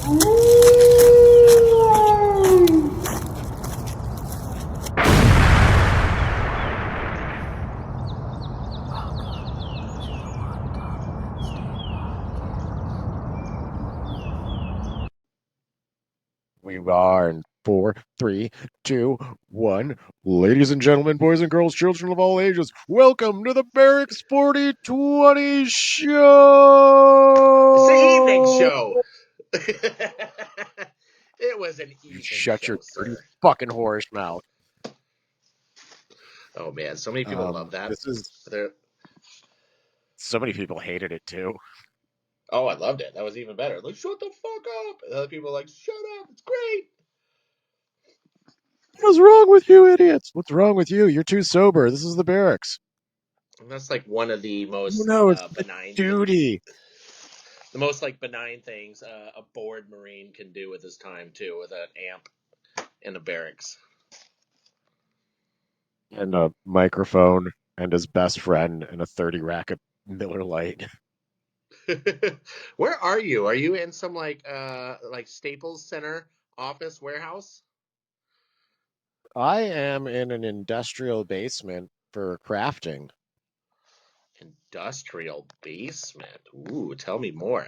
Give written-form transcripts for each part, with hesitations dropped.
We are in 4, 3, 2, 1. Ladies and gentlemen, boys and girls, children of all ages, welcome to the Barracks 4020 It's the evening show. show. It was an You evening shut your show, dirty sir. fucking horse mouth. Oh man, so many people love that. This is They're, so many people hated it too. oh, I loved it. That was even better. Like, shut the fuck up. And other people are like, shut up. It's great. What's wrong with you, idiots? What's wrong with you? You're too sober. This is the Barracks. And that's like one of the You most know, it's the benign, duty. the most like benign things a bored Marine can do with his time too, with an amp in a barracks. And a microphone and his best friend and a 30 rack of Miller Lite. Where are you? Are you in some like Staples Center office warehouse? I am in an industrial basement for crafting. Industrial basement. Ooh, tell me more.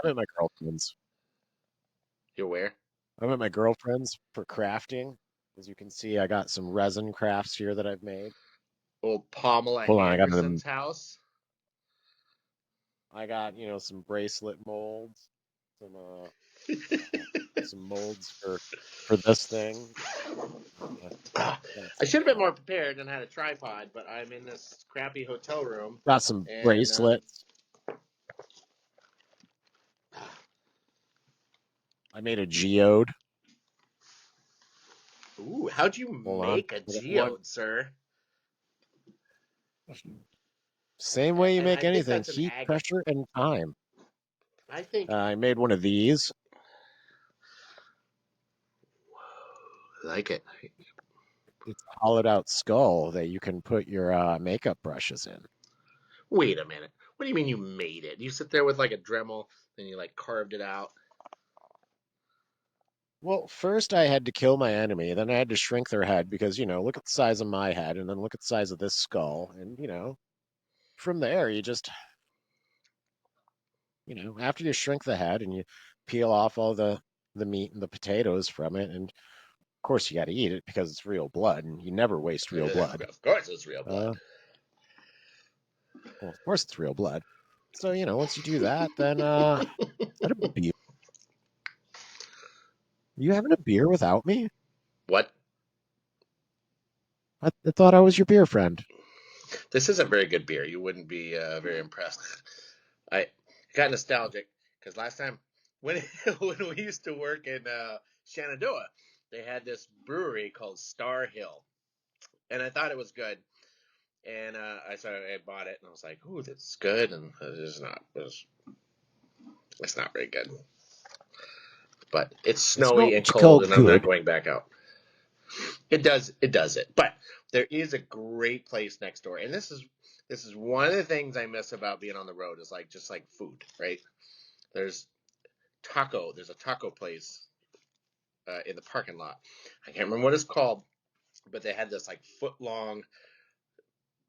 I'm at my girlfriend's. You're where? I'm at my girlfriend's for crafting. As you can see, I got some resin crafts here that I've made. Old Pamela Hold on, I got Anderson's them. house. I got, some bracelet molds, some molds for this thing. Got I some, should have been more prepared and had a tripod, but I'm in this crappy hotel room, got some and bracelets. I made a geode. ooh, how'd you Hold on. make a I got one. geode, sir? Same way you And make I think anything, that's an heat, agate. pressure, and time. I think I made one of these. I like it. It's a hollowed out skull that you can put your makeup brushes in. Wait a minute. What do you mean you made it? You sit there with like a Dremel, and you like carved it out. Well, first I had to kill my enemy, then I had to shrink their head because, look at the size of my head and then look at the size of this skull. And, from there you just, after you shrink the head and you peel off all the meat and the potatoes from it, and of course you got to eat it because it's real blood and you never waste real blood. Of course, it's real blood. Well, of course it's real blood. So, once you do that, then is that a beer? You having a beer without me? What? I thought I was your beer friend. This isn't very good beer. You wouldn't be very impressed. I got nostalgic because last time when when we used to work in Shenandoah, they had this brewery called Star Hill, and I thought it was good. And I bought it, and I was like, "Ooh, that's good," and it's not. It's not very good. But it's It's not snowy and what you call cold, and I'm not good. going back out. It does it. But there is a great place next door, and this is one of the things I miss about being on the road is like just like food, right? There's there's a taco place in the parking lot. I can't remember what it's called, but they had this like foot long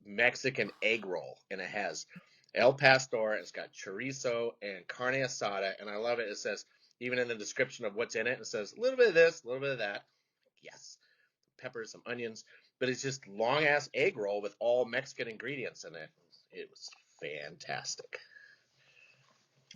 Mexican egg roll, and it has El Pastor, and it's got chorizo and carne asada, and I love it. It says even in the description of what's in it, it says a little bit of this, a little bit of that. Yes, peppers, some onions, but it's just long ass egg roll with all Mexican ingredients in it. It was fantastic.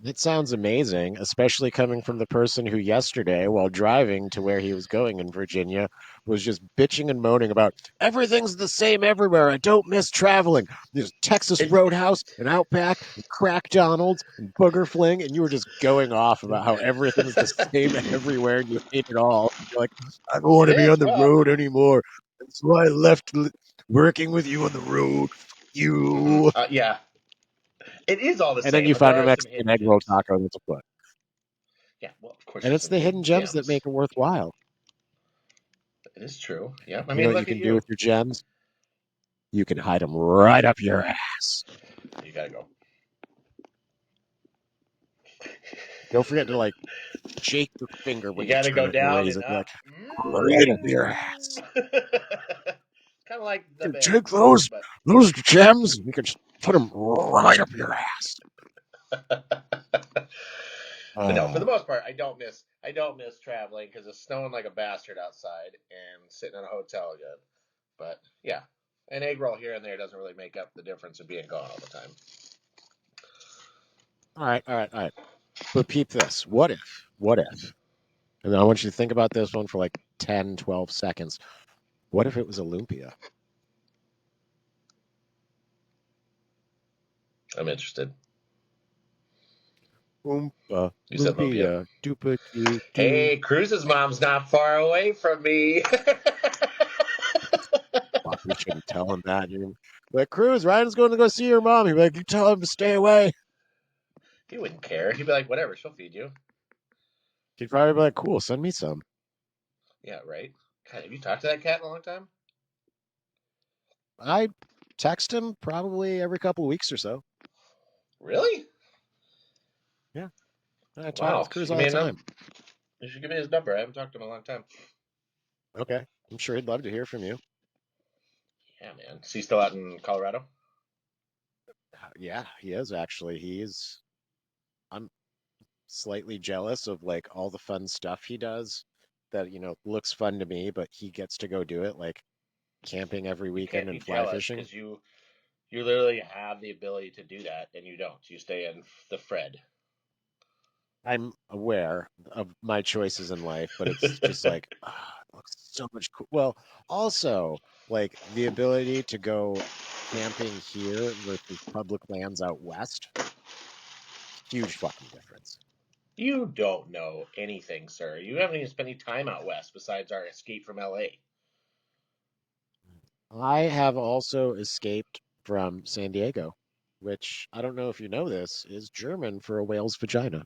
It sounds amazing, especially coming from the person who yesterday, while driving to where he was going in Virginia, was just bitching and moaning about everything's the same everywhere. I don't miss traveling. There's Texas It, Roadhouse and Outback and Crack Donald's and Booger Fling, and you were just going off about how everything's the same everywhere and you hate it all. You're like, I don't want it to be on is the well. road anymore. That's why I left working with you on the road. You. Yeah, it is all the And then same, you but there found a are some Mexican hidden egg roll gems. taco that's a foot. Yeah, well, of course, And there's it's some the hidden hidden gems that gems. make it worthwhile. It is true. Yeah, I You know mean, what you look at can do with you. your gems? You can hide them right up your ass. You gotta go. Don't forget to like shake the finger You when you got to turn go it and down raise and it. Be up. like, right up your ass. Kind of like the You take barracks, but those gems. You can just put them right up your ass. but no, for the Oh, most part, I don't miss traveling because it's snowing like a bastard outside and sitting in a hotel again. But yeah, an egg roll here and there doesn't really make up the difference of being gone all the time. all right, all right, all right. But peep this. What if? What if? And I want you to think about this one for like 10, 12 seconds. What if it was Olympia? I'm interested. Oompa, You said lumpia. Olympia, doopa doo doo. Hey, Cruz's mom's not far away from me. Fuck, we shouldn't tell him that. You're like, Cruz, Ryan's going to go see your mom. You're like, you tell him to stay away. He wouldn't care. He'd be like, whatever, she'll feed you. He'd probably be like, cool, send me some. Yeah, right. God, have you talked to that cat in a long time? I text him probably every couple of weeks or so. Really? Yeah, I talk Wow. with Cruz all the time. You should give me his number. I haven't talked to him in a long time. Okay, I'm sure he'd love to hear from you. Yeah, man. Is he still out in Colorado? Yeah, he is actually. He's. I'm slightly jealous of like all the fun stuff he does that looks fun to me, but he gets to go do it like camping every You weekend can't be and fly jealous fishing. because you literally have the ability to do that, and you don't. You stay in the Fred. I'm aware of my choices in life, but it's just like it looks so much cool. Well, also like the ability to go camping here versus public lands out west, huge fucking difference. You don't know anything, sir. You haven't even spent any time out west besides our escape from LA. I have also escaped from San Diego, which I don't know if you know this, is German for a whale's vagina.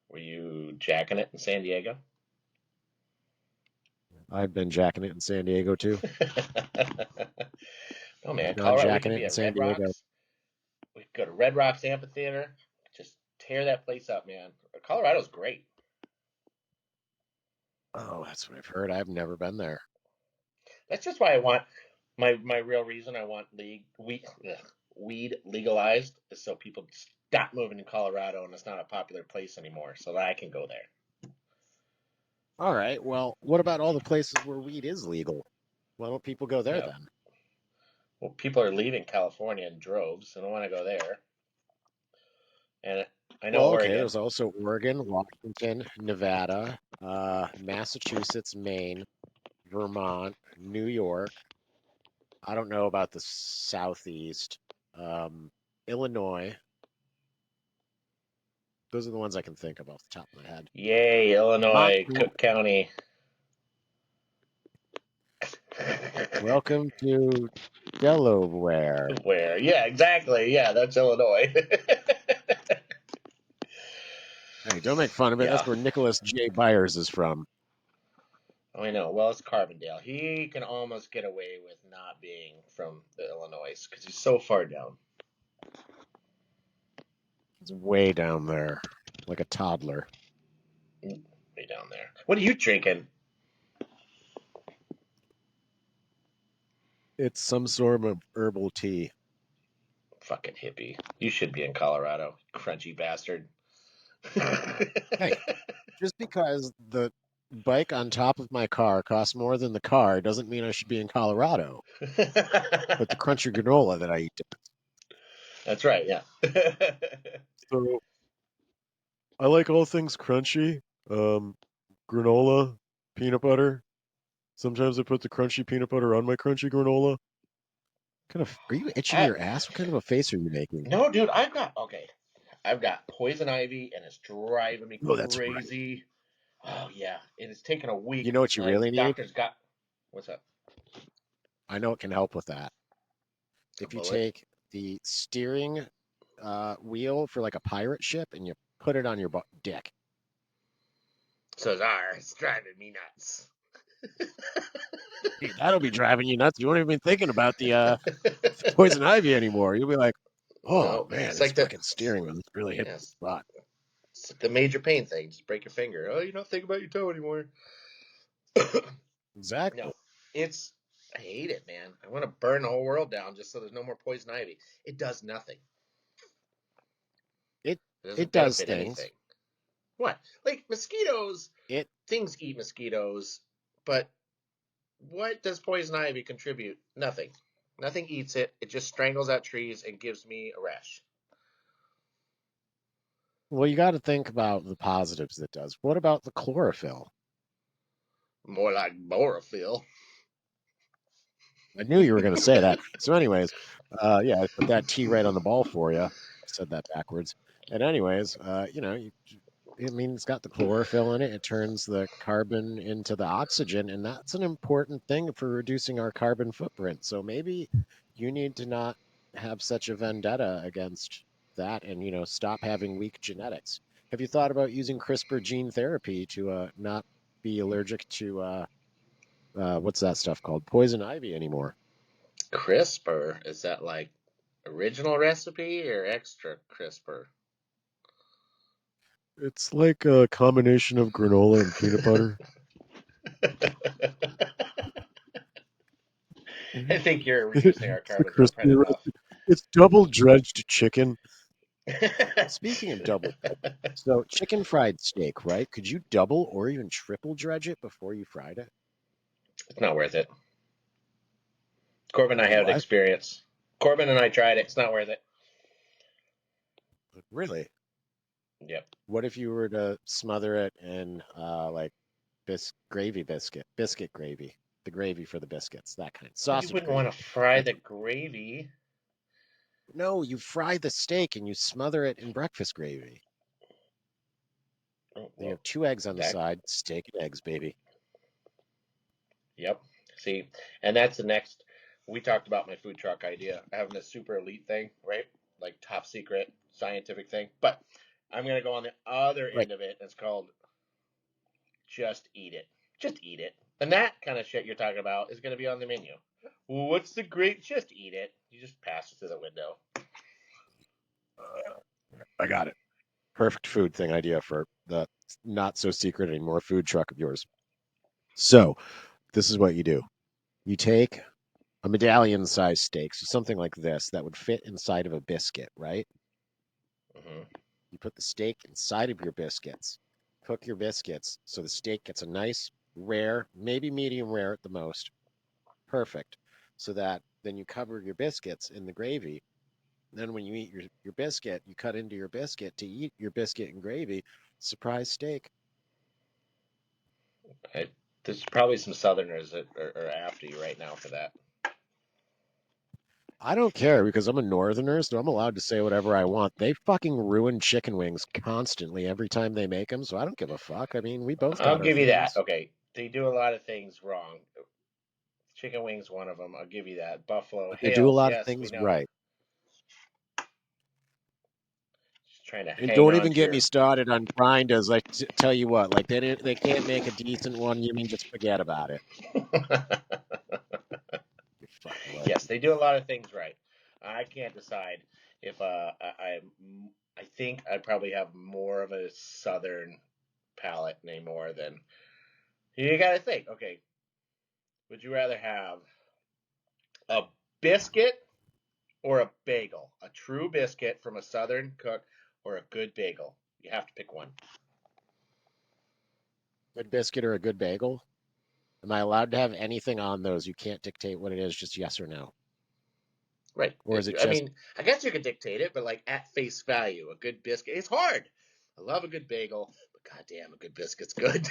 Were you jacking it in San Diego? I've been jacking it in San Diego too. Oh I've man, gone Colorado. We jacking could it be in at San Red Diego. Rocks. We could go to Red Rocks Amphitheater. Just tear that place up, man. Colorado's great. Oh, that's what I've heard. I've never been there. That's just why I want my real reason I want weed legalized is so people stop moving to Colorado and it's not a popular place anymore, so that I can go there. All right. Well, what about all the places where weed is legal? Why don't people go there Yeah. then? Well, people are leaving California in droves, so I don't want to go there. And I know Well, okay. Oregon. There's also Oregon, Washington, Nevada, Massachusetts, Maine, Vermont, New York. I don't know about the Southeast. Um, Illinois. Those are the ones I can think of off the top of my head. Yay, Illinois, Montana. Cook County. Welcome to Delaware. Where? Yeah, exactly. Yeah, that's Illinois. Hey, don't make fun of it. That's Yeah. where Nicholas J. Byers is from. Oh, I know. Well, it's Carbondale. He can almost get away with not being from the Illinois because he's so far down. It's way down there, like a toddler. Way down there. What are you drinking? It's some sort of herbal tea. Fucking hippie. You should be in Colorado, crunchy bastard. Hey, just because the bike on top of my car costs more than the car doesn't mean I should be in Colorado. But the crunchy granola that I eat. That's right, yeah. So I like all things crunchy. Um, granola, peanut butter. Sometimes I put the crunchy peanut butter on my crunchy granola. Kind of, are you itching I, your ass? What kind of a face are you making? no, dude, I've got poison ivy and it's driving me Oh, that's right. crazy. Oh yeah, it has taken a You week. know what you My really need? doctor's got what's up? I know it can help with that. A If you bullet? take the steering wheel for like a pirate ship and you put it on your dick. Says, it's driving me nuts. Dude, that'll be driving you nuts. You won't even be thinking about the poison ivy anymore. You'll be like, oh No, man, it's this like the fucking steering wheel is really hitting the yes, spot. It's the major pain thing. Just break your finger. Oh, you don't think about your toe anymore. Exactly. No, it's. I hate it, man. I want to burn the whole world down just so there's no more poison ivy. It does nothing. It It it doesn't does benefit things. anything. What? Like mosquitoes, It things eat mosquitoes, but what does poison ivy contribute? Nothing. Nothing eats it. It just strangles out trees and gives me a rash. well, you got to think about the positives it does. What about the chlorophyll? More like borophyll. I knew you were going to say that. So, anyways, yeah, I put that T right on the ball for you. I said that backwards. And anyways, I mean, it's got the chlorophyll in it. It turns the carbon into the oxygen, and that's an important thing for reducing our carbon footprint. So maybe you need to not have such a vendetta against that, and stop having weak genetics. Have you thought about using CRISPR gene therapy to not be allergic to what's that stuff called? Poison ivy anymore? CRISPR, is that like original recipe or extra CRISPR? It's like a combination of granola and peanut butter. I think you're reducing our It's the carbon footprint crispy enough. recipe. It's double dredged chicken. Speaking of double, so chicken fried steak, right? Could you double or even triple dredge it before you fried it? It's not worth it. Corbin and I You had what? experience. Corbin and I tried it. It's not worth it. Really? Yep. What if you were to smother it in like gravy biscuit gravy, the gravy for the biscuits, that kind, You sausage wouldn't want gravy. to fry That's the gravy. no, you fry the steak and you smother it in breakfast gravy. Oh, Then you well, have two eggs on the that. side, steak and eggs, baby. Yep. See, and that's the next. We talked about my food truck idea, having a super elite thing, right? Like top secret scientific thing. But I'm gonna go on the other Right. end of it. It's called just eat it. Just eat it. And that kind of shit you're talking about is gonna be on the menu. Well, what's the great? Just eat it. You just pass it through the window. I got it. Perfect food thing idea for the not so secret anymore food truck of yours. So, this is what you do. You take a medallion sized steak, so something like this that would fit inside of a biscuit, right? Hmm. You put the steak inside of your biscuits. Cook your biscuits so the steak gets a nice rare, maybe medium rare at the most. Perfect. So that then you cover your biscuits in the gravy. Then when you eat your biscuit, you cut into your biscuit to eat your biscuit and gravy. Surprise steak. I, there's probably some Southerners that are after you right now for that. I don't care because I'm a northerner, so I'm allowed to say whatever I want. They fucking ruin chicken wings constantly every time they make them, so I don't give a fuck. I mean, we both I'll got our give you that. things. Okay, they do a lot of things wrong. Chicken wings, one of them. I'll give you that. Buffalo But they do a Hills, lot of yes, we things know. right. Just trying to And hang don't on even to get me your. started on grindas. Tell you what, like they can't make a decent one. You mean just forget about it. You fucking right. Yes, they do a lot of things right. I can't decide if I think I probably have more of a southern palate anymore than you got to think. Okay, would you rather have a biscuit or a bagel? A true biscuit from a southern cook or a good bagel? You have to pick one. Good biscuit or a good bagel? Am I allowed to have anything on those? You can't dictate what it is, just yes or no. Right. Or is it I just mean, I guess you could dictate it, but like at face value, a good biscuit. It's hard. I love a good bagel, but goddamn, a good biscuit's good.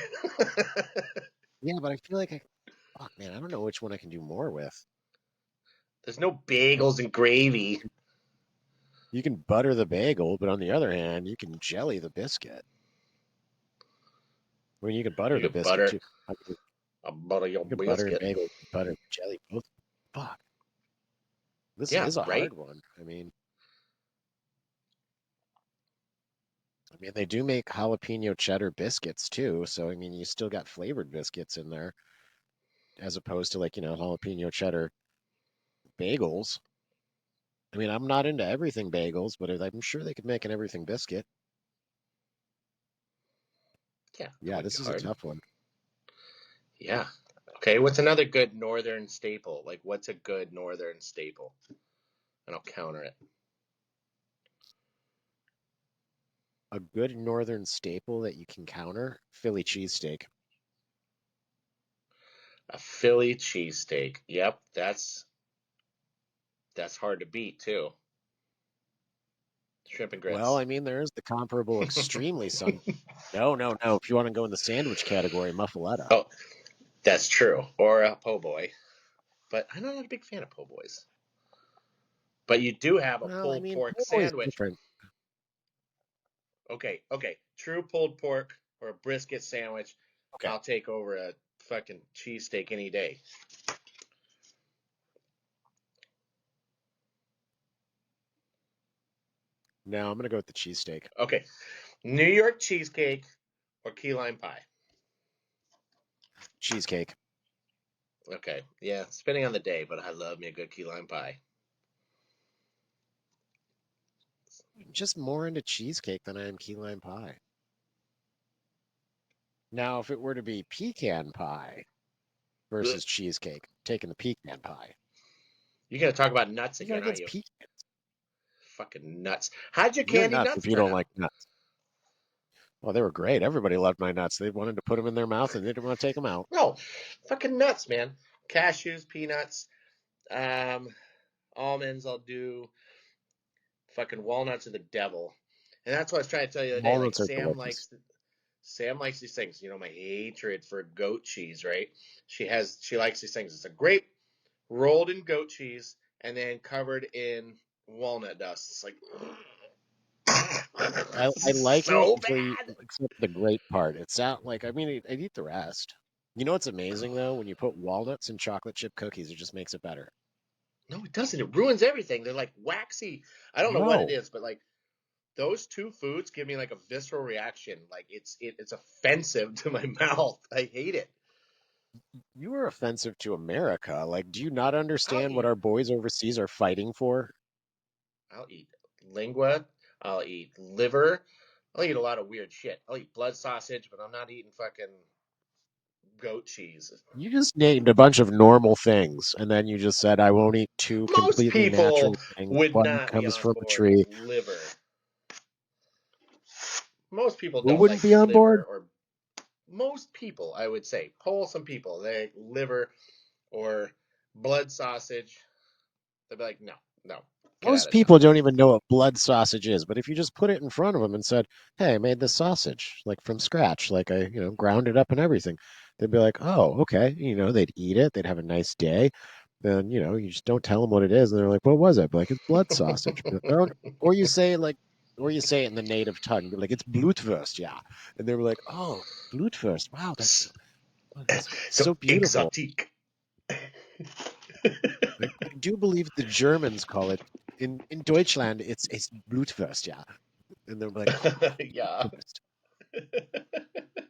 yeah, but I feel like fuck man, I don't know which one I can do more with. There's no bagels and gravy. You can butter the bagel, but on the other hand, you can jelly the biscuit. I mean, you can butter You the could biscuit butter too. I mean, a butter your you can butter and biscuit. bagel, butter and jelly both. Fuck, this Yeah, is a right. hard one. I mean, they do make jalapeno cheddar biscuits too. So I mean, you still got flavored biscuits in there, as opposed to like jalapeno cheddar bagels. I mean, I'm not into everything bagels, but I'm sure they could make an everything biscuit. Yeah, that Yeah, wouldn't be this is a hard. tough one. Yeah. Okay, what's another good northern staple? Like, what's a good northern staple? And I'll counter it. A good northern staple that you can counter, Philly cheesesteak. A Philly cheesesteak. Yep, that's hard to beat too. Shrimp and Well, grits. I mean, there is the comparable extremely sun. No, no, no. If you want to go in the sandwich category, muffaletta. Oh, that's true. Or a po' boy. But I'm not a big fan of po' boys. But you do have a Well, I pulled mean, pork po' boy's sandwich. different. Okay, okay. True pulled pork or a brisket sandwich. Okay. I'll take over a fucking cheesesteak any day. No, I'm gonna go with the cheesesteak. Okay. New York cheesecake or key lime pie. Cheesecake. Okay. Yeah, depending on the day, but I love me a good key lime pie. Just more into cheesecake than I am key lime pie. Now, if it were to be pecan pie Ugh. versus cheesecake, taking the pecan pie. You're gonna talk about nuts You got again, aren't against you? pecan. Fucking nuts. How'd your You're candy nuts nuts if you turn don't out? like nuts. Well, they were great. Everybody loved my nuts. They wanted to put them in their mouth and they didn't want to take them out. No, fucking nuts, man. Cashews, peanuts, um, almonds. I'll do. Fucking walnuts are the devil, and that's what I was trying to tell you the other day. Like Walnuts are delicious. Sam likes these things. You know my hatred for goat cheese, right? She likes these things. It's a grape rolled in goat cheese and then covered in walnut dust. It's like I like it so until you bad. except the great part. It's out like I mean I'd eat the rest. You know what's amazing though? When you put walnuts in chocolate chip cookies, it just makes it better. No, it doesn't. It ruins everything. They're like waxy. I don't know what it No, is, but like those two foods give me like a visceral reaction. Like it's offensive to my mouth. I hate it. you are offensive to America. Like, do you not I'll understand what eat our boys overseas are fighting for? I'll eat lingua. I'll eat liver. I'll eat a lot of weird shit. I'll eat blood sausage, but I'm not eating fucking goat cheese. You just named a bunch of normal things, and then you just said I won't eat two Most completely people natural things. would One not be comes on from a board with tree. liver. Most people Who don't wouldn't like be on liver, board? or most people, I would say, poll some people. They like liver or blood sausage. They'd be like, no, no, get out Most of town. people don't even know what blood sausage is, but if you just put it in front of them and said, "Hey, I made this sausage like from scratch, like I, ground it up and everything," they'd be like, "Oh, okay." They'd eat it. They'd have a nice day. Then, you just don't tell them what it is, and they're like, "What was it?" Be like, "It's blood sausage." Be like, "Oh," or you say it in the native tongue, be like, "It's Blutwurst, yeah," and they were like, "Oh, Blutwurst, wow, that's So so beautiful." exotique. I do believe the Germans call it in Deutschland. It's Blutwurst, yeah. And they're like, oh, Yeah. Blutwurst.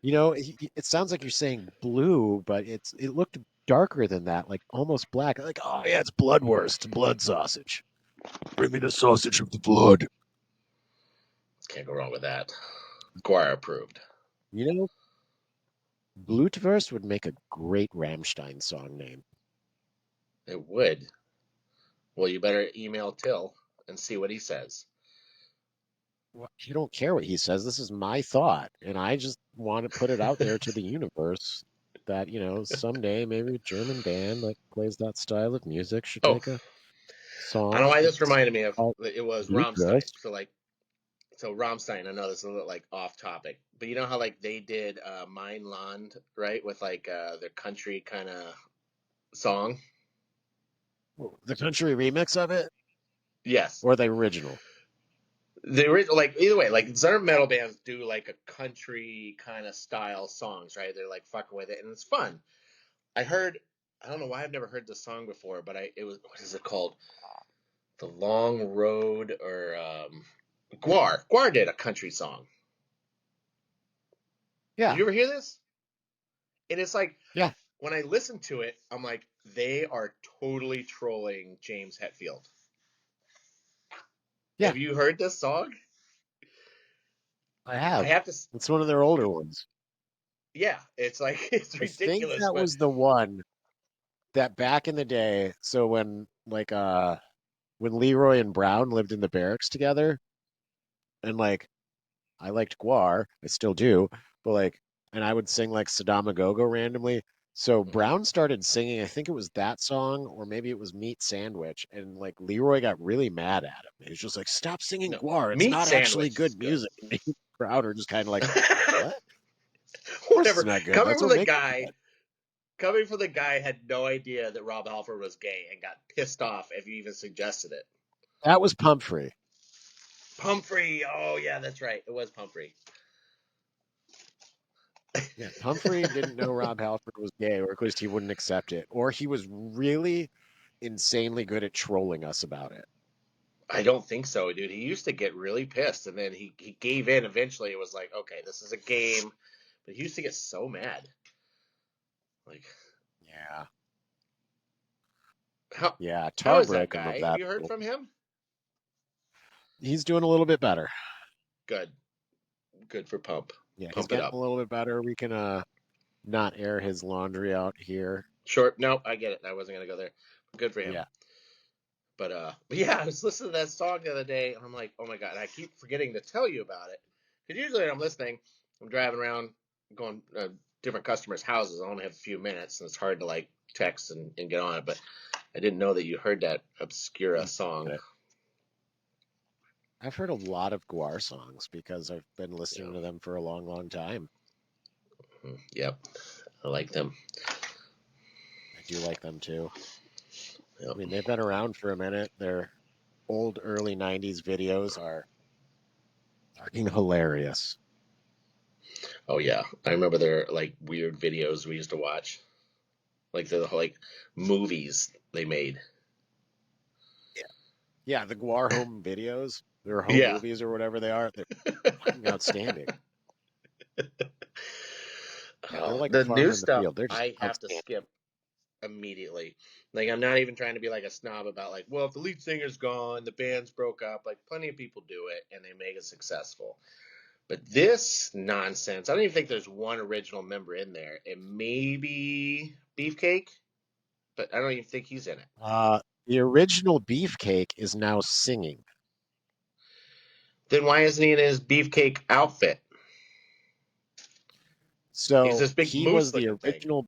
It sounds like you're saying blue, but it looked darker than that, like almost black. Like, oh yeah, it's bloodwurst, blood sausage. Bring me the sausage of the blood. Can't go wrong with that. Squire approved. You know, Blutwurst would make a great Rammstein song name. It would. Well, you better email Till and see what he says. Well, you don't care what he says. This is my thought, and I just want to put it out there to the universe that someday maybe a German band that plays that style of music should Oh, make a I don't know song why this that's reminded me of called it was Rammstein. Blutwurst. So Rammstein, I know this is a little like off topic, but you know how like they did Mein Land, right? With like their country kind of song. The country remix of it Yes. or the original? The original, like either way, like some metal bands do like a country kind of style songs, right? They're like fucking with it, and it's fun. I heard, I don't know why I've never heard this song before, but it was, what is it called? The Long Road, or Guar. Guar did a country song. Did Yeah, you ever hear this? And it's like yeah, when I listen to it, I'm like, they are totally trolling James Hetfield. yeah. Have you heard this song? I I have. have to. It's one of their older ones. Yeah, it's like it's I think ridiculous, that but was the one that back in the day, so when Leroy and Brown lived in the barracks together, and like I liked Guar, I still do, but like, and I would sing like Sadama Go randomly. So mhm. Brown started singing, I think it was that song, or maybe it was Meat Sandwich, and like Leroy got really mad at him. He was just like, "Stop singing No, Guar, it's meat not actually sandwich is good good. music." And he, Brown are just kind of like, "What? Of course it's Whatever. not good. Coming That's from what the makes it guy, good." coming from the guy had no idea that Rob Halford was gay and got pissed off if you even suggested it. That was Pumphrey. Pumphrey. Oh yeah, that's right. It was Pumphrey. Yeah, Pumphrey didn't know Rob Halford was gay, or at least he wouldn't accept it, or he was really insanely good at trolling us about it. I don't think so, dude. He used to get really pissed, and then he gave in. Eventually, it was like, okay, this is a game. But he used to get so mad. Like, Yeah. how Yeah, how tar is that broke him of guy? Have that. you heard from him? He's doing a little bit better. Good, good for Pump. Yeah, he's Pump it getting a up. little bit better. We can not air his laundry out here. Short. No, I get it. I wasn't gonna go there. Good for him. Yeah. But yeah, I was listening to that song the other day, and I'm like, oh my god! And I keep forgetting to tell you about it because usually when I'm listening, I'm driving around, going different customers' houses. I only have a few minutes, and it's hard to like text and get on it. But I didn't know that you heard that Obscura Mm, get song. it. I've heard a lot of Guar songs because I've been Yeah. listening to them for a long, long time. Yep. I like them. I do like them too. I Yep. mean, they've been around for a minute. Their old early 90s videos are fucking hilarious. Oh yeah. I remember their like weird videos we used to watch, like the like movies they made. Yeah. Yeah, the Guar home videos, their home Yeah. movies or whatever they are, they're fucking outstanding. Yeah, they're like The new Farm in the stuff Field. They're just I have to outstanding. skip immediately. Like I'm not even trying to be like a snob about like, well, if the lead singer's gone, the band's broke up. Like plenty of people do it and they make it successful. But this nonsense, I don't even think there's one original member in there. It may be Beefcake, but I don't even think he's in it. The original Beefcake is now singing. Then why isn't he in his Beefcake outfit? He's So this big he was moose the looking thing. original.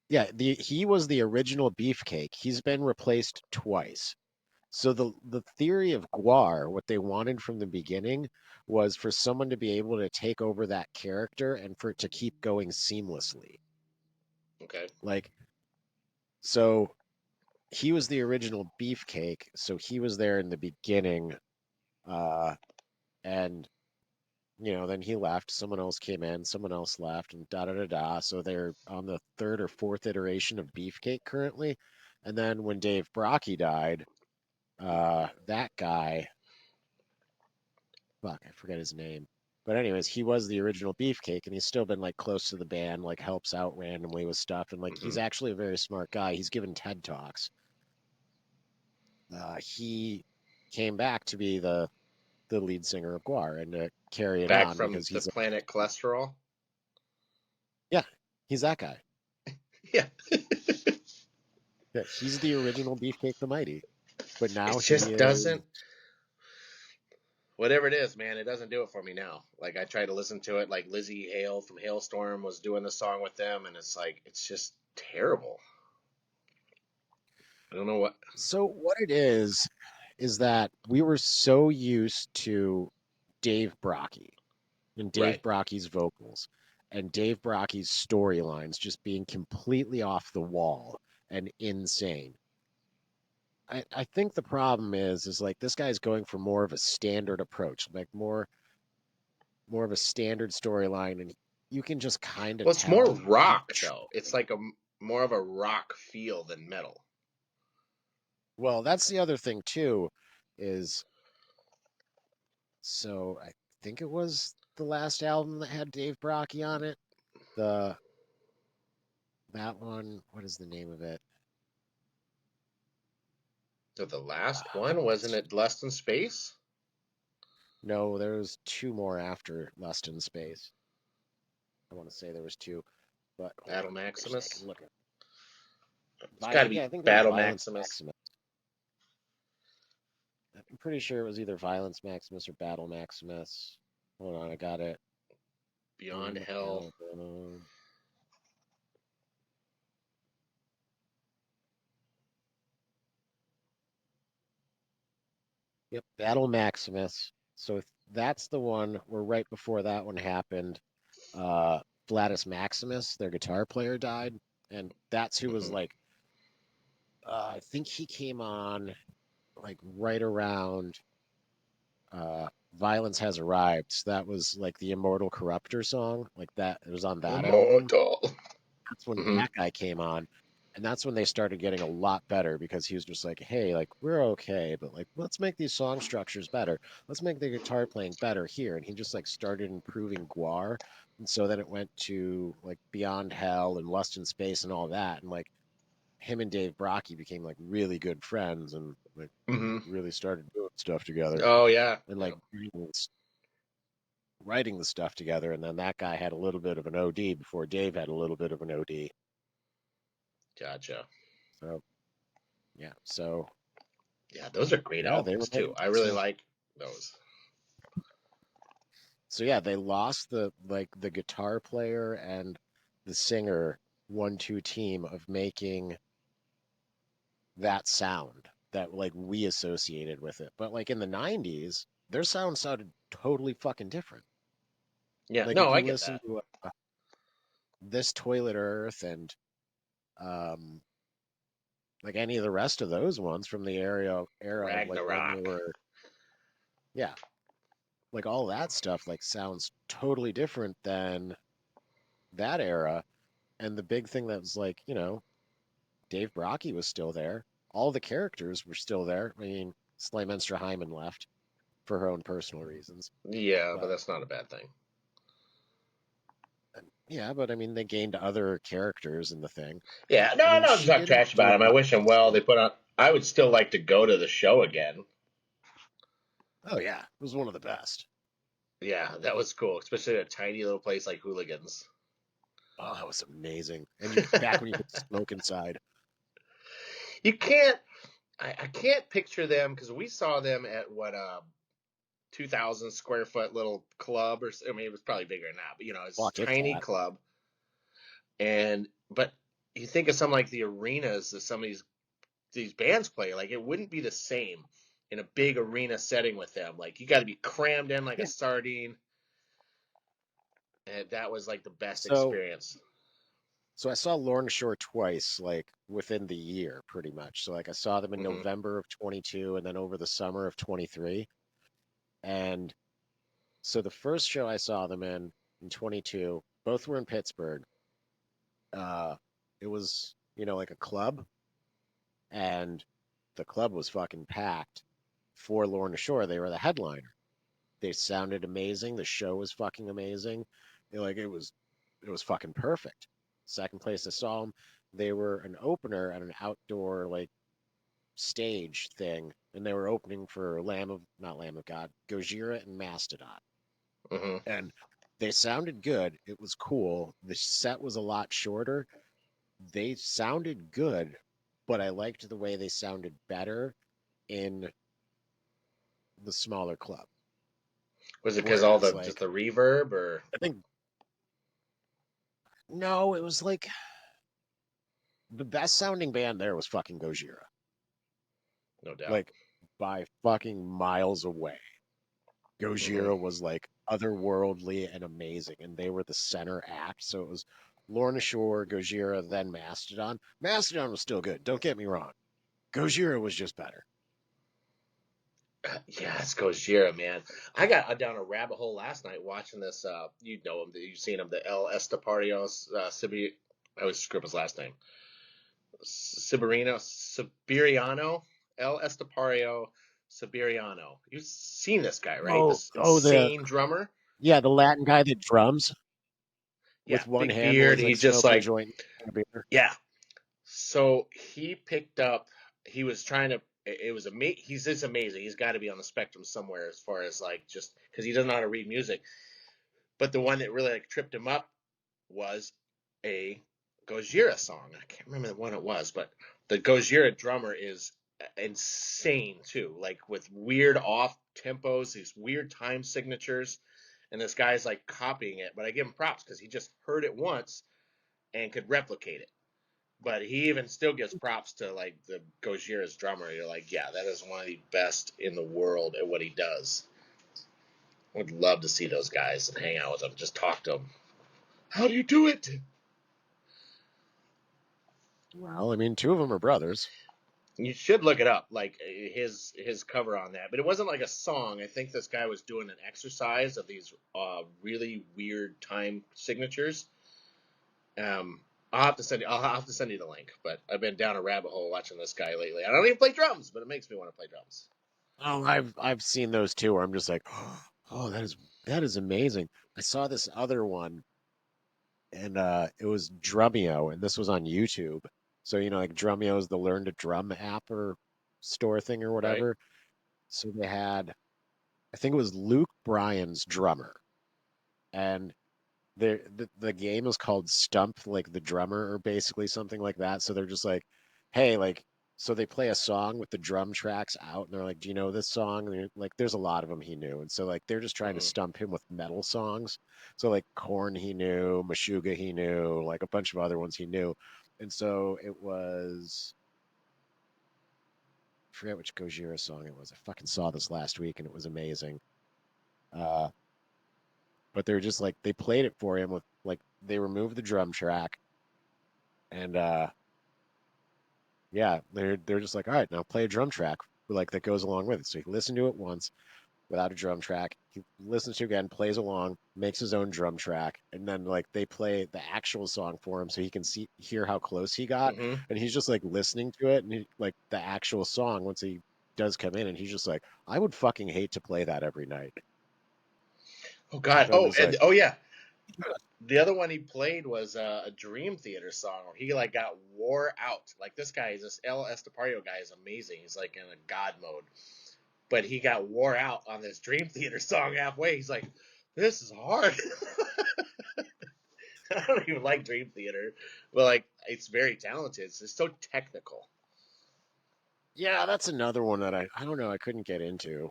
Yeah, he was the original Beefcake. He's been replaced twice. So the theory of Guar, what they wanted from the beginning, was for someone to be able to take over that character and for it to keep going seamlessly. Okay. Like, so he was the original Beefcake, so he was there in the beginning, and then he left, someone else came in, someone else left, and da da da da. So they're on the third or fourth iteration of Beefcake currently. And then when Dave Brockie died, that guy, fuck, I forget his name. But anyways, he was the original Beefcake, and he's still been like close to the band, like helps out randomly with stuff, and like Mm-hmm. he's actually a very smart guy. He's given TED Talks. He came back to be the lead singer of Guar and to carry it Back on from because the he's planet cholesterol. yeah, he's that guy. Yeah. Yeah, he's the original Beefcake the Mighty, but It now he just is. doesn't. Whatever it is, man, it doesn't do it for me now. Like I try to listen to it, like Lizzie Hale from Hailstorm was doing the song with them, and it's like it's just terrible. I don't know what. So what it is that we were so used to Dave Brockie and Dave Right. Brockie's vocals and Dave Brockie's storylines just being completely off the wall and insane. I think the problem is like this guy's going for more of a standard approach, like more of a standard storyline, and you can just kind of Well, it's more tell he's rock though. It's trying. like a more of a rock feel than metal. Well, that's the other thing too, is so I think it was the last album that had Dave Brockie on it. The that one, what is the name of it? So the last Ah, one wasn't it Less Than Space? no, there was two more after Lust in Space. I want to say there was two, but hold Battle on for a second. Maximus. Look at It's got to yeah, be I think it was Battle Violence Maximus. Maximus. I'm pretty sure it was either Violence Maximus or Battle Maximus. Hold on, I got it. Beyond Hell. Yep, Battle Maximus. So if that's the one where right before that one happened, uh, Vladis Maximus, their guitar player, died, and that's who was Hmm. like, I think he came on like right around Violence Has Arrived. So that was like the Immortal Corruptor song, like that. It was on that album. Immortal. That's when Hmm. that guy came on. And that's when they started getting a lot better because he was just like, hey, like, we're okay, but like, let's make these song structures better. Let's make the guitar playing better here. And he just like started improving Guar. And so then it went to like Beyond Hell and Lust in Space and all that. And like him and Dave Brockie became like really good friends and like Hmm. really started doing stuff together Oh yeah. and Yeah. like writing the stuff together. And then that guy had a little bit of an OD before Dave had a little bit of an OD. Gotcha. So yeah, so Yeah, those are great yeah, they albums were too. making I really stuff. like those. So yeah, they lost the guitar player and the singer 1-2 team of making that sound that like we associated with it. But like in the 90s, their sound sounded totally fucking different. Yeah, Like if no, I you get listen that. to This Toilet Earth and um like any of the rest of those ones from the era of like when they Ragnarok. were, yeah, like all that stuff like sounds totally different than that era. And the big thing that was like, Dave Brockie was still there. All the characters were still there. I mean, Slaymenster Hyman left for her own personal reasons. Yeah, but But that's not a bad thing. yeah, but I mean, they gained other characters in the thing. Yeah, I no, I mean, don't she talk didn't trash do about a him. I lot wish him of well. They stuff. put on. I would still like to go to the show again. Oh, yeah, it was one of the best. Yeah, that was cool, especially at a tiny little place like Hooligans. Oh, that was amazing. And back when you could smoke inside. You can't. I can't picture them because we saw them at what 2,000 square foot little club, or I mean it was probably bigger than that, but it's Fuck, a if tiny that. club. And but you think of some like the arenas that some of these bands play, like it wouldn't be the same in a big arena setting with them. Like you got to be crammed in like a Yeah. sardine, and that was like the best So, experience. so I saw Lorna Shore twice, like within the year, pretty much. So, like, I saw them in Hmm. November of 22 and then over the summer of 23. And so the first show I saw them in 22, both were in Pittsburgh. Uh, it was, like a club, and the club was fucking packed for Lorna Shore. They were the headliner. They sounded amazing. The show was fucking amazing. Like it was fucking perfect. Second place I saw them, they were an opener at an outdoor like stage thing, and they were opening for not Lamb of God, Gojira and Mastodon. Hmm. And they sounded good. It was cool. The set was a lot shorter. They sounded good, but I liked the way they sounded better in the smaller club. Was it because all Whereas, the just like, the reverb, or I think, no, it was like the best sounding band there was fucking Gojira, no doubt? like by fucking miles away. Hmm. Gojira was like otherworldly and amazing, and they were the center act. So it was Lorna Shore, Gojira, then Mastodon. Mastodon was still good. Don't get me wrong. Gojira was just better. Yeah, it's Gojira, man. I got down a rabbit hole last night watching this. You know him, you've seen him, the El Esteparios Sibi. I always screw up his last name. Siberiano, El Estepario Siberiano. You've seen this guy, right? Oh, This oh, insane drummer. the Latin guy that drums Yeah, with one big hand while beard. he's like He's just smoking a like, joint and a beer. yeah. So he picked up. He was trying to. It was amazing. He's just amazing. He's got to be on the spectrum somewhere as far as like just because he doesn't know how to read music. But the one that really like tripped him up was a Gojira song. I can't remember the one it was, but the Gojira drummer is insane too, like with weird off tempos, these weird time signatures, and this guy's like copying it. But I give him props because he just heard it once and could replicate it. But he even still gives props to like the Gojira's drummer. You're like, yeah, that is one of the best in the world at what he does. I would love to see those guys and hang out with them, just talk to them. How do you do it? Well, I mean, two of them are brothers. You should look it up, like his cover on that. But it wasn't like a song. I think this guy was doing an exercise of these really weird time signatures. Um, I'll have to send you the link. But I've been down a rabbit hole watching this guy lately. I don't even play drums, but it makes me want to play drums. Oh, I've seen those too. Where I'm just like, oh, that is amazing. I saw this other one, and it was Drumeo, and this was on YouTube. So like Drumeo is the Learn to Drum app or store thing or Right? whatever. So they had, I think it was Luke Bryan's drummer, and the game is called Stump like the drummer or basically something like that. So they're just like, hey, like so they play a song with the drum tracks out and they're like, do you know this song? And like there's a lot of them he knew. And so like they're just trying to Mm-hmm. stump him with metal songs. So like Korn he knew, Meshuggah he knew, like a bunch of other ones he knew. And so it was I forget which Gojira song it was. I fucking saw this last week and it was amazing. Uh but they're just like they played it for him with like they removed the drum track and yeah, they're just like, all right, now play a drum track like that goes along with it. So he listened to it once without a drum track. He listens to it again, plays along, makes his own drum track, and then like they play the actual song for him so he can hear how close he got. Mm-hmm. And he's just like listening to it and like the actual song once he does come in and he's just like, I would fucking hate to play that every night. Oh God. And I'm Oh, just and like, oh yeah. The other one he played was a Dream Theater song where he like got wore out. Like this guy, this El Estapario guy is amazing. He's like in a god mode, but he got wore out on this Dream Theater song halfway. He's like, "This is hard." I don't even like Dream Theater, but like it's very talented. It's just so technical. yeah, that's another one that I don't know, I couldn't get into.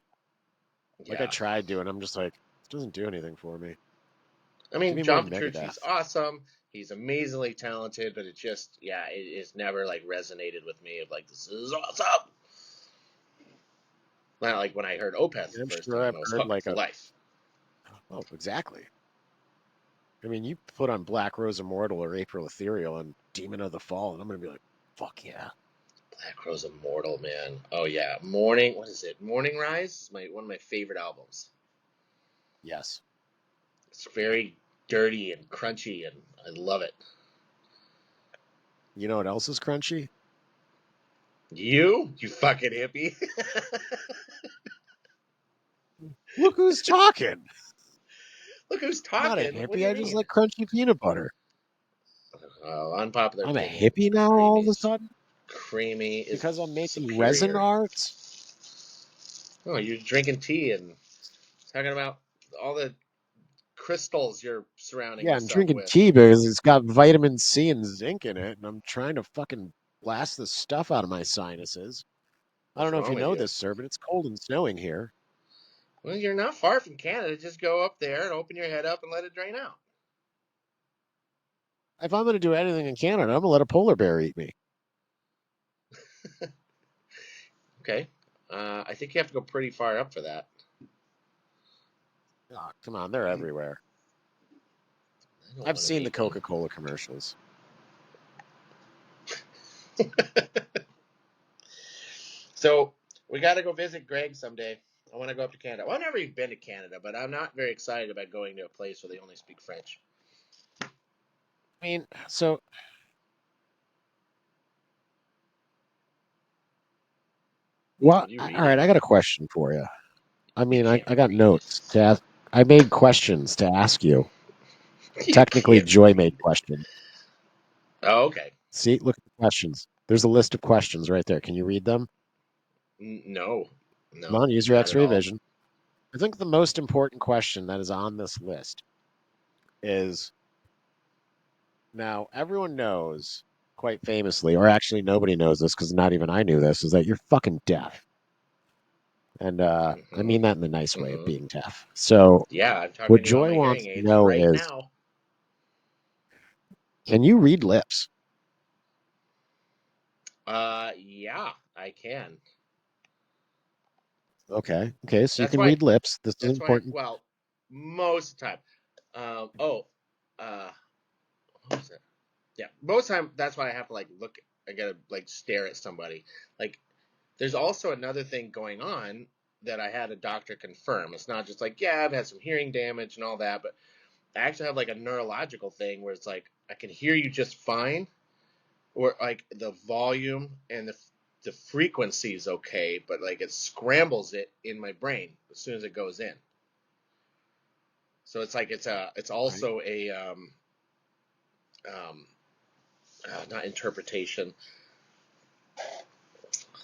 Like I Yeah, tried to, and I'm just like, it doesn't do anything for me. I Give mean me more John Petrucci's Megadeth. awesome. He's amazingly talented, but it just it's never like resonated with me of like this is awesome. Not like when I heard Opeth the I'm first sure time, I've I was heard hooked like for a life. oh, exactly. I mean, you put on Black Rose Immortal or April Ethereal and Demon of the Fall, and I'm gonna be like, fuck yeah. Black Rose Immortal, man. Oh yeah, Morning. What is it? Morning Rise is my one of my favorite albums. Yes. It's very dirty and crunchy, and I love it. You know what else is crunchy? You fucking hippie. Look who's talking. Look who's I'm not a talking. What do hippie. you I just mean? like crunchy peanut butter. Unpopular I'm a opinion. hippie now all of a Creamies. sudden Creamy is because I'm making resin superior. art. Oh, you're drinking tea and talking about all the crystals you're surrounding Yeah, I'm yourself drinking with. tea because it's got vitamin C and zinc in it, and I'm trying to fucking blast the stuff out of my sinuses. I don't What's know if wrong you with know you? this, sir, but it's cold and snowing here. Well, you're not far from Canada. Just go up there and open your head up and let it drain out. If I'm going to do anything in Canada, I'm going to let a polar bear eat me. Okay. I think you have to go pretty far up for that. Oh, come on, they're I everywhere. don't I've want to seen the meet one. Coca-Cola commercials. So we got to go visit Greg someday. I want to go up to Canada. Well, I've never even been to Canada, but I'm not very excited about going to a place where they only speak French. I mean, so Are what? you All right, reading? I got a question for you. I You mean, can't I got read. notes to ask. I made questions to ask you. You Technically, can't Joy made read. questions. Oh, okay. See, look at the questions. There's a list of questions right there. Can you read them? No, Come no, on, use your not at X-ray all. vision. I think the most important question that is on this list is Now, everyone knows, quite famously, or actually nobody knows this because not even I knew this, is that you're fucking deaf. And I Mm-hmm. mean that in the nice way of Mm-hmm. being deaf. So, Yeah, I'm talking what to you on Joy my wants hearing to aids know right is, now. can you read lips? Yeah, I can. Okay. Okay. So you That's can why. read lips. This is That's why. important. Well, most of the time. Oh, what was it? Yeah, most of the time. That's why I have to like look. I gotta like stare at somebody. Like, there's also another thing going on that I had a doctor confirm. It's not just like, yeah, I've had some hearing damage and all that, but I actually have like a neurological thing where it's like I can hear you just fine, or like the volume and the frequency is okay, but like it scrambles it in my brain as soon as it goes in. So it's like it's Right. also a um, not interpretation,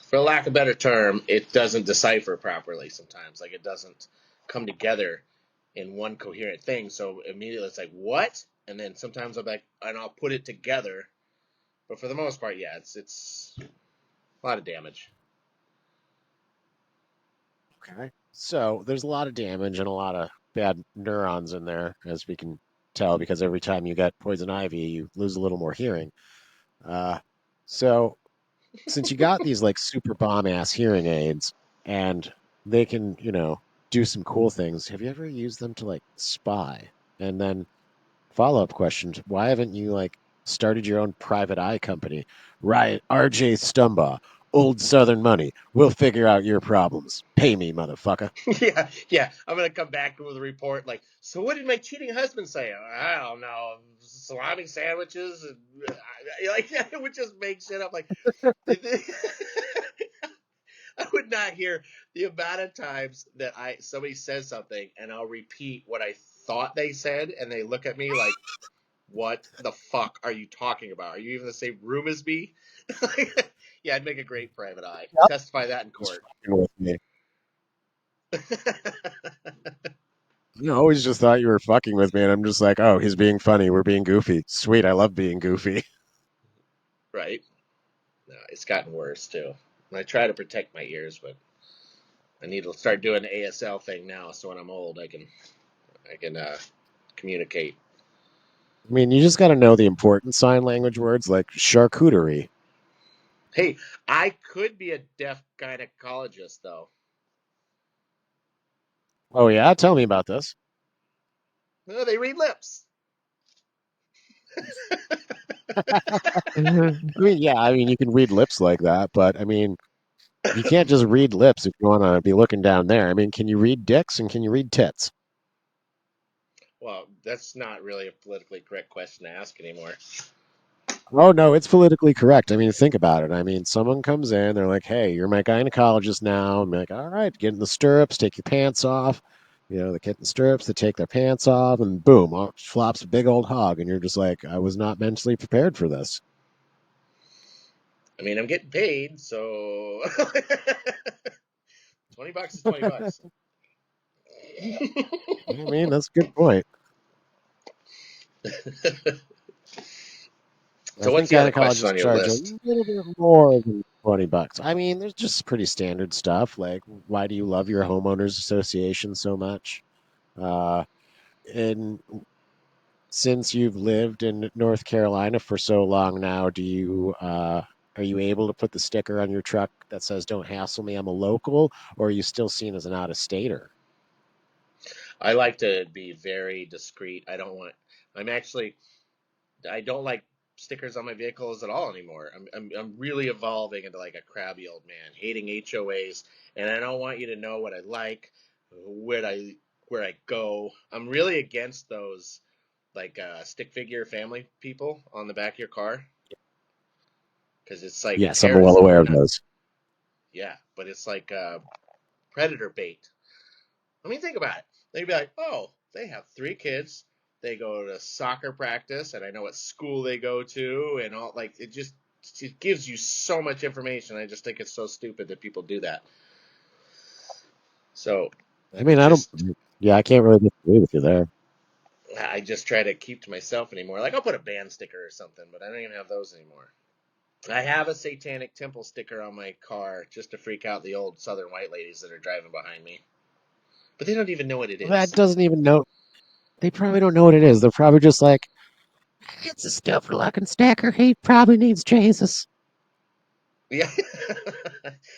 for lack of a better term, it doesn't decipher properly sometimes. Like it doesn't come together in one coherent thing. So immediately it's like what, and then sometimes I'm like, and I'll put it together. But for the most part, yeah, it's a lot of damage. Okay. So there's a lot of damage and a lot of bad neurons in there, as we can tell, because every time you get poison ivy, you lose a little more hearing. Uh, so since you got these like super bomb ass hearing aids and they can, do some cool things, have you ever used them to like spy? And then follow-up question, why haven't you like started your own private eye company? Right, RJ Stumbaugh, old Southern money. We'll figure out your problems. Pay me, motherfucker. Yeah, yeah. I'm gonna come back with a report like, so what did my cheating husband say? I don't know, salami sandwiches, and, like it would just make shit up. Like, I would not hear the amount of times that I somebody says something and I'll repeat what I thought they said, and they look at me like, "What the fuck are you talking about? Are you even in the same room as me?" Yeah, I'd make a great private eye. Yep. Testify that in Just court. fucking with me. I always just thought you were fucking with me, and I'm just like, oh, he's being funny. We're being goofy. Sweet, I love being goofy. Right? No, it's gotten worse too. I try to protect my ears, but I need to start doing the ASL thing now, so when I'm old, I can communicate. I mean, you just got to know the important sign language words like charcuterie. Hey, I could be a deaf gynecologist though. Oh yeah, tell me about this. No, they read lips. I mean, yeah, I mean, you can read lips like that, but I mean, you can't just read lips if you want to be looking down there. I mean, can you read dicks and can you read tits? Well, that's not really a politically correct question to ask anymore. Oh no, it's politically correct. I mean, think about it. I mean, someone comes in, they're like, "Hey, you're my gynecologist now." I'm like, "All right, get in the stirrups, take your pants off." They get in the stirrups, they take their pants off, and boom, off flops a big old hog, and you're just like, "I was not mentally prepared for this." I mean, I'm getting paid, so $20 is $20. I mean, that's a good point. I So what's think the other question gynecologists on your charge a list? little bit more than $20. I mean, there's just pretty standard stuff like, why do you love your homeowners association so much? Uh, and since you've lived in North Carolina for so long now, are you able to put the sticker on your truck that says "Don't hassle me, I'm a local," or are you still seen as an out-of-stater? I like to be very discreet. I'm actually, I don't like stickers on my vehicles at all anymore. I'm really evolving into like a crabby old man, hating HOAs, and I don't want you to know what I like, where I where I go. I'm really against those like stick figure family people on the back of your car because it's like Yes, I'm well aware of those. yeah, but it's like predator bait. I mean, think about it. They'd be like, oh, they have 3 kids. They go to soccer practice, and I know what school they go to, and all. Like, it gives you so much information. I just think it's so stupid that people do that. So I mean, I don't. just Yeah, I can't really disagree with you there. I just try to keep to myself anymore. Like I'll put a band sticker or something, but I don't even have those anymore. I have a Satanic Temple sticker on my car just to freak out the old Southern white ladies that are driving behind me. But they don't even know what it That is. doesn't even know. They probably don't know what it is. They're probably just like, it's a stuffed looking sticker. He probably needs Jesus. Yeah,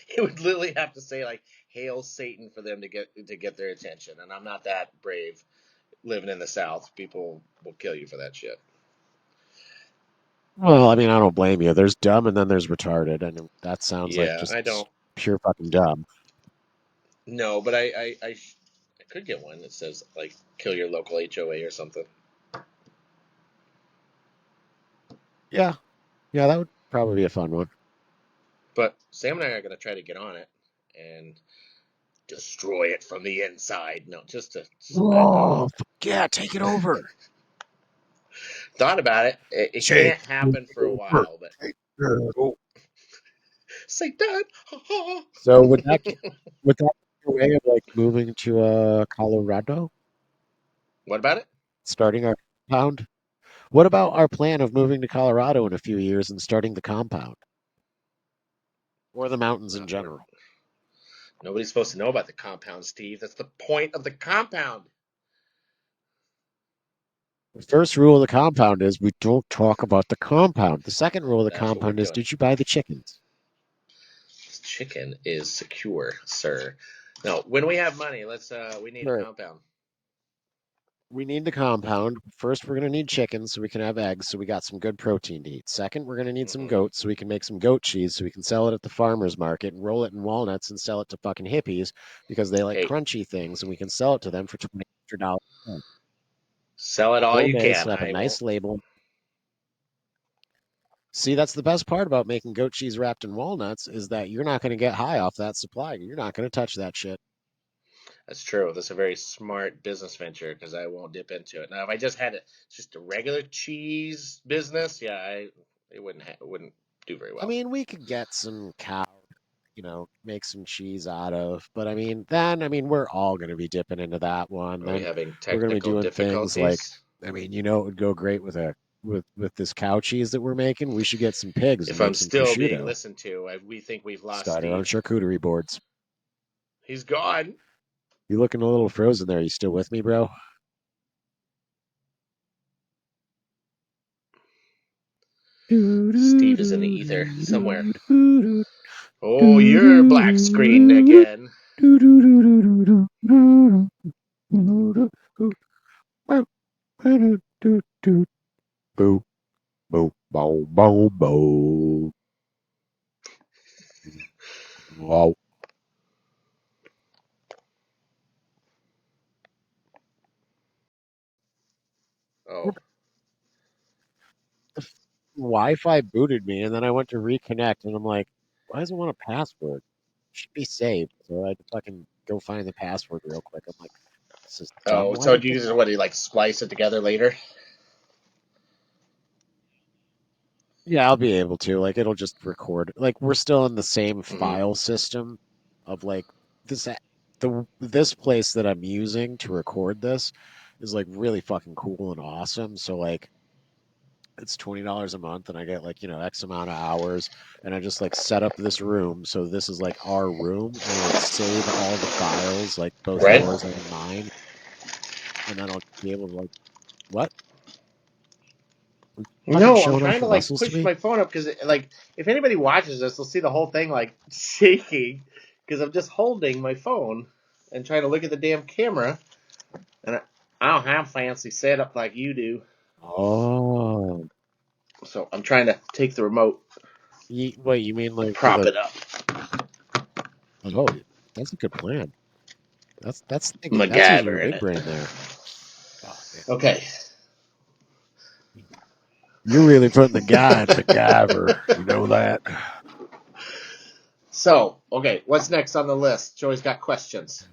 it would literally have to say like "Hail Satan" for them to get their attention, and I'm not that brave. Living in the South, people will kill you for that shit. Well, I mean, I don't blame you. There's dumb and then there's retarded, and that sounds like Yeah, just I don't pure fucking dumb. know, but I could get one that says like "Kill your local HOA" or something. Yeah, yeah, that would probably be a fun one. But Sam and I are gonna try to get on it and destroy it from the inside. No, Oh, yeah, take it over. thought about it. It Take can't happen it for a over. while, but Take it over. say that. So would that be your way of like moving to Colorado, What about it? starting our compound? What about our plan of moving to Colorado in a few years and starting the compound or the mountains in We're, general? nobody's supposed to know about the compound, Steve. That's the point of the compound. The first rule of the compound is we don't talk about the compound. The second rule of the That's what we're compound is doing. did you buy the chickens? This chicken is secure, sir. No, when we have money, we need a Right. compound. We need the compound. First, we're going to need chickens so we can have eggs, so we got some good protein to eat. Second, we're going to need some Mm-hmm. goats so we can make some goat cheese so we can sell it at the farmer's market and roll it in walnuts and sell it to fucking hippies because they like Hey, crunchy things and we can sell it to them for $20 extra. sell it all you Gourmet, can. slap a I won't. nice label. See, that's the best part about making goat cheese wrapped in walnuts is that you're not going to get high off that supply. You're not going to touch that shit. That's true. That's a very smart business venture because I won't dip into it. Now, if I just had just a regular cheese business, yeah, it wouldn't do very I well. mean, we could get some cow, make some cheese out of. But I mean, we're all going to be dipping into that one. Are we Then having we're going to be technical doing things like, difficulties? it would go great with this cow cheese that we're making. We should get some pigs and If I'm make some still being prosciutto. listened to, we think we've lost Start our own Steve. charcuterie boards. He's gone. You looking a little frozen there? You still with me, bro? Steve is in the ether somewhere. Oh, you're black screen again. Boo, boo, bow, bow, bow. Wow. Oh, The Wi-Fi booted me, and then I went to reconnect, and I'm like, why does it want a password? It should be saved. So I had to fucking go find the password real quick. I'm like, this is dumb. oh. Why So did do you this use happen? what? Do you like splice it together later? Yeah, I'll be able to. Like, it'll just record. Like, we're still in the same Mm-hmm. file system of like this. This place that I'm using to record this is like really fucking cool and awesome. So like it's $20 a month and I get like, X amount of hours and I just like set up this room. So this is like our room and it'll save all the files, like both Right. yours and mine. And then I'll be able to like, what? Fucking No, I'm showing trying off to your like muscles to push me? my phone up because like if anybody watches this, they'll see the whole thing like shaking because I'm just holding my phone and trying to look at the damn camera, and I don't have fancy setup like you do, Oh, so I'm trying to take the remote wait, you mean and like with prop it up. oh, that's a good plan. That's using your MacGyver in big it. brain there. Oh, man. Okay, You're really putting the guy in MacGyver. You know that? so okay, what's next on the list? Joey's got questions.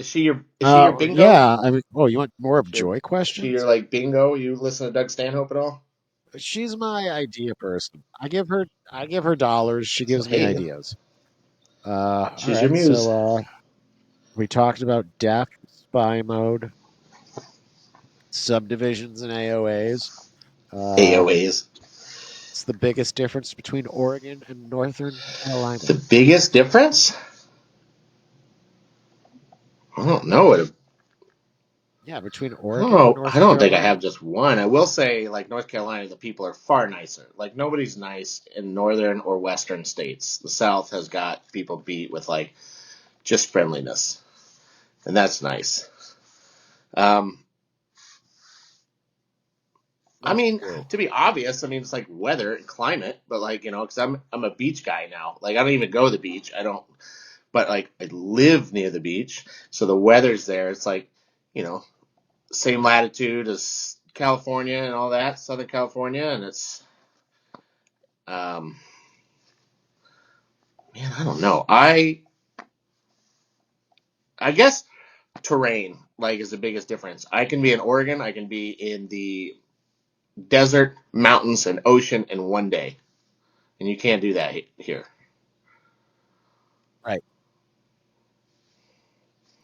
Is she your bingo? Yeah. I mean, oh, you want more of Is Joy she your questions? like bingo? You listen to Doug Stanhope at all? She's my idea person. I give her dollars. She So gives me hey, ideas. All she's your right. muse. So we talked about death. spy mode, subdivisions and AOAs. AOAs. It's the biggest difference between Oregon and Northern Carolina. The biggest difference? I don't know. Yeah, between Oregon and I North don't think I have Carolina. just one. I will say, like North Carolina, the people are far nicer. Like nobody's nice in northern or western states. The South has got people beat with like just friendliness, and that's nice. Um, I That's mean, true. to be obvious, I mean it's like weather and climate, but like because I'm a beach guy now. Like I don't even go to the beach. I don't, but like I live near the beach, so the weather's there. It's like you know same latitude as California and all that, Southern California, and it's um, man, I don't know. I guess terrain like is the biggest difference. I can be in Oregon. I can be in the desert, mountains, and ocean in one day, and you can't do that here. Right.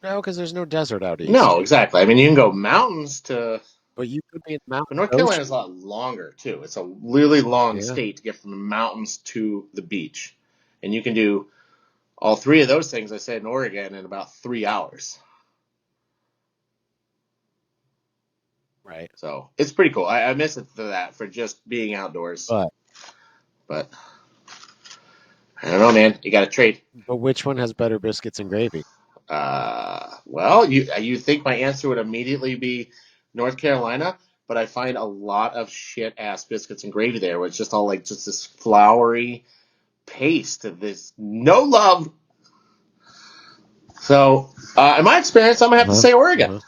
No, because there's no desert out east. No, exactly. I mean, you can go mountains to, But you could be in the but mountains North and Carolina is a ocean. lot longer too. It's a really long Yeah. state to get from the mountains to the beach, and you can do all three of those things I said in Oregon in about 3 hours. Right. So it's pretty cool. I miss it for that, for just being outdoors. But But I don't know, man. You got to trade. but which one has better biscuits and gravy? Well, you think my answer would immediately be North Carolina, but I find a lot of shit ass biscuits and gravy there, where it's just all like just this floury paste of this no love. So, in my experience, I'm gonna have to Uh-huh. say Oregon. Uh-huh.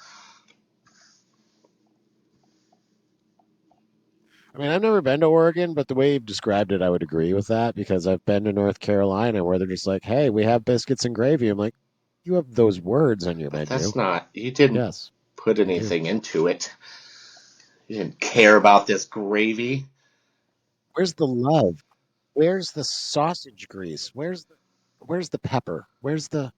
I mean, I've never been to Oregon, but the way you've described it, I would agree with that because I've been to North Carolina where they're just like, "Hey, we have biscuits and gravy." I'm like, "You have those words on your But menu." that's not. You didn't Yes, put I do. anything into it. You didn't care about this gravy. Where's the love? Where's the sausage grease? Where's the pepper? Where's the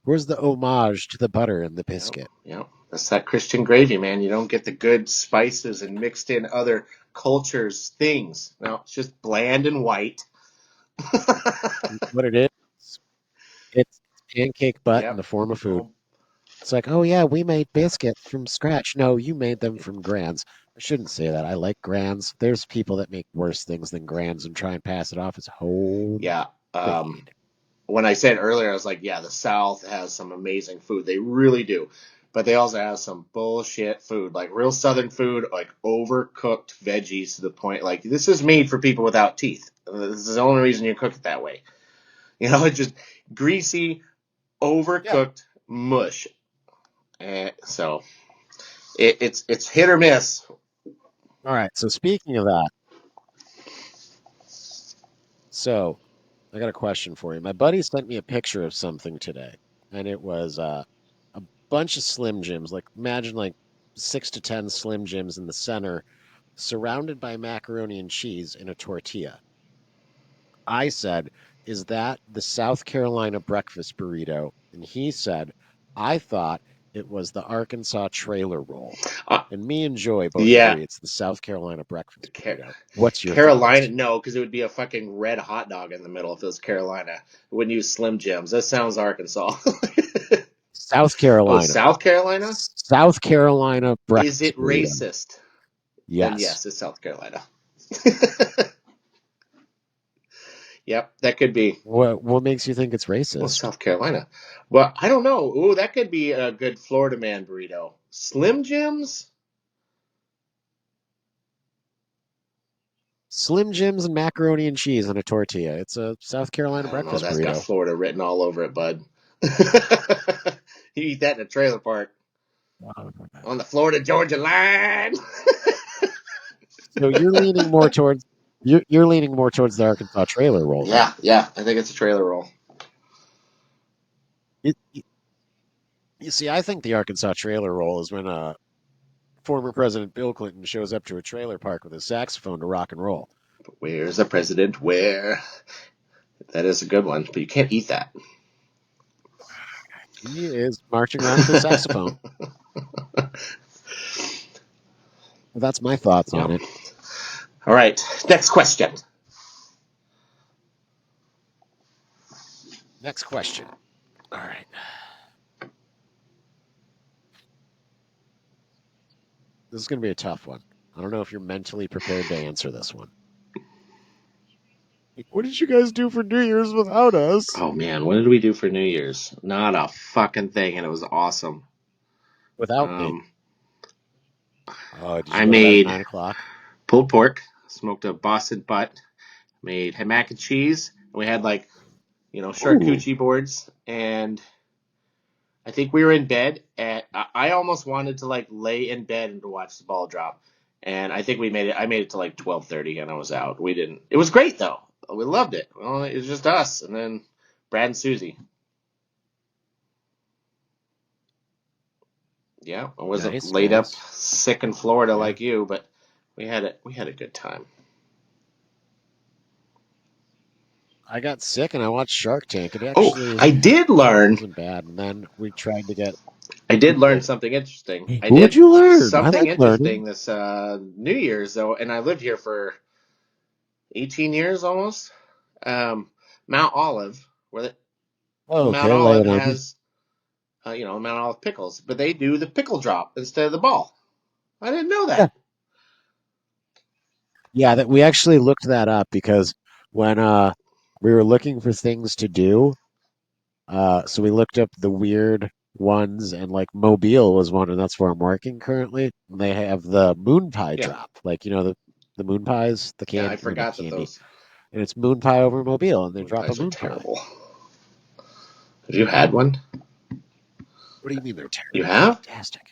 homage to the butter and the Yep, biscuit? yep. That's that Christian gravy, man. You don't get the good spices and mixed in other cultures things. No, it's just bland and white. What it is, it's pancake butt in Yep. the form of food. Oh, It's like, oh yeah, we made biscuits from scratch. No, you made them from grands. I shouldn't say that. I like grands. There's people that make worse things than grands and try and pass it off as yeah. homemade. When I said earlier, I was like, yeah, the South has some amazing food. They really do. But they also have some bullshit food, like real Southern food, like overcooked veggies to the point, like, this is made for people without teeth. This is the only reason you cook it that way. It's just greasy, Yeah. overcooked mush. So it's hit or miss. All right. So speaking of that, so I got a question for you. My buddy sent me a picture of something today, and it was a bunch of Slim Jims. Like imagine like 6 to 10 Slim Jims in the center, surrounded by macaroni and cheese in a tortilla. I said, "Is that the South Carolina breakfast burrito?" And he said, "I thought it was the Arkansas trailer roll." Uh, And me and Joy both yeah, agree it's the South Carolina breakfast burrito. What's your Carolina, thoughts? no, because it would be a fucking red hot dog in the middle if it was Carolina. It wouldn't use Slim Jims. That sounds Arkansas. South Oh, Carolina. South Carolina? South Carolina Is breakfast it burrito. racist? Then Yes. yes, it's South Carolina. Yep, that could be. What makes you think it's Well, racist? South Carolina. Well, I don't know. Ooh, that could be a good Florida man burrito. Slim Jims? Slim Jims and macaroni and cheese on a tortilla. It's a South I Carolina don't know. breakfast That's got burrito. Florida written all over it, bud. You eat that in a trailer park Wow. on the Florida Georgia line. So you're leaning more towards the Arkansas trailer roll then. Yeah, yeah. I think it's a trailer roll. You see, I think the Arkansas trailer roll is when former President Bill Clinton shows up to a trailer park with his saxophone to rock and roll. Where's the president? Where? That is a good one, but you can't eat that. He is marching around with his saxophone. That's my thoughts on Yep. it. All right. Next question. Next question. All right. This is going to be a tough one. I don't know if you're mentally prepared to answer this one. What did you guys do for New Year's without us? Oh man, what did we do for New Year's? Not a fucking thing, and it was awesome. Without me. Um, Oh, did you I go to bed at made 9 o'clock? pulled pork, smoked a Boston butt, made mac and cheese. And we had like Ooh, charcuterie boards, and I think we were in bed. At I almost wanted to like lay in bed and to watch the ball drop, and I think we made it. I made it to like 12:30, and I was out. We didn't. It was great though. We loved it. Well, it was just us, and then Brad and Susie. Yeah, I wasn't nice, laid up nice. sick in Florida Yeah. like you, but we had a good time. I got sick and I watched Shark Tank. It Oh, actually I did learn. wasn't bad. And then we tried to get I did learn oh, something interesting. I what'd did you learn? I something like learning. interesting this New Year's though, and I lived here for 18 years almost. Um, Mount Olive, Oh, Mount okay, lay Olive it on me. has Mount Olive pickles, but they do the pickle drop instead of the ball. I didn't know Yeah. that. Yeah, that we actually looked that up because when we were looking for things to do, so we looked up the weird ones and like Mobile was one, and that's where I'm working currently. And they have the moon pie Yeah, drop, like the moon pies, the yeah, I candy or not forgot that candy, those and it's moon pie over Mobile, and they moon drop a pies are moon pie. terrible. Have you had one? What do you mean they're You terrible? They're have? fantastic.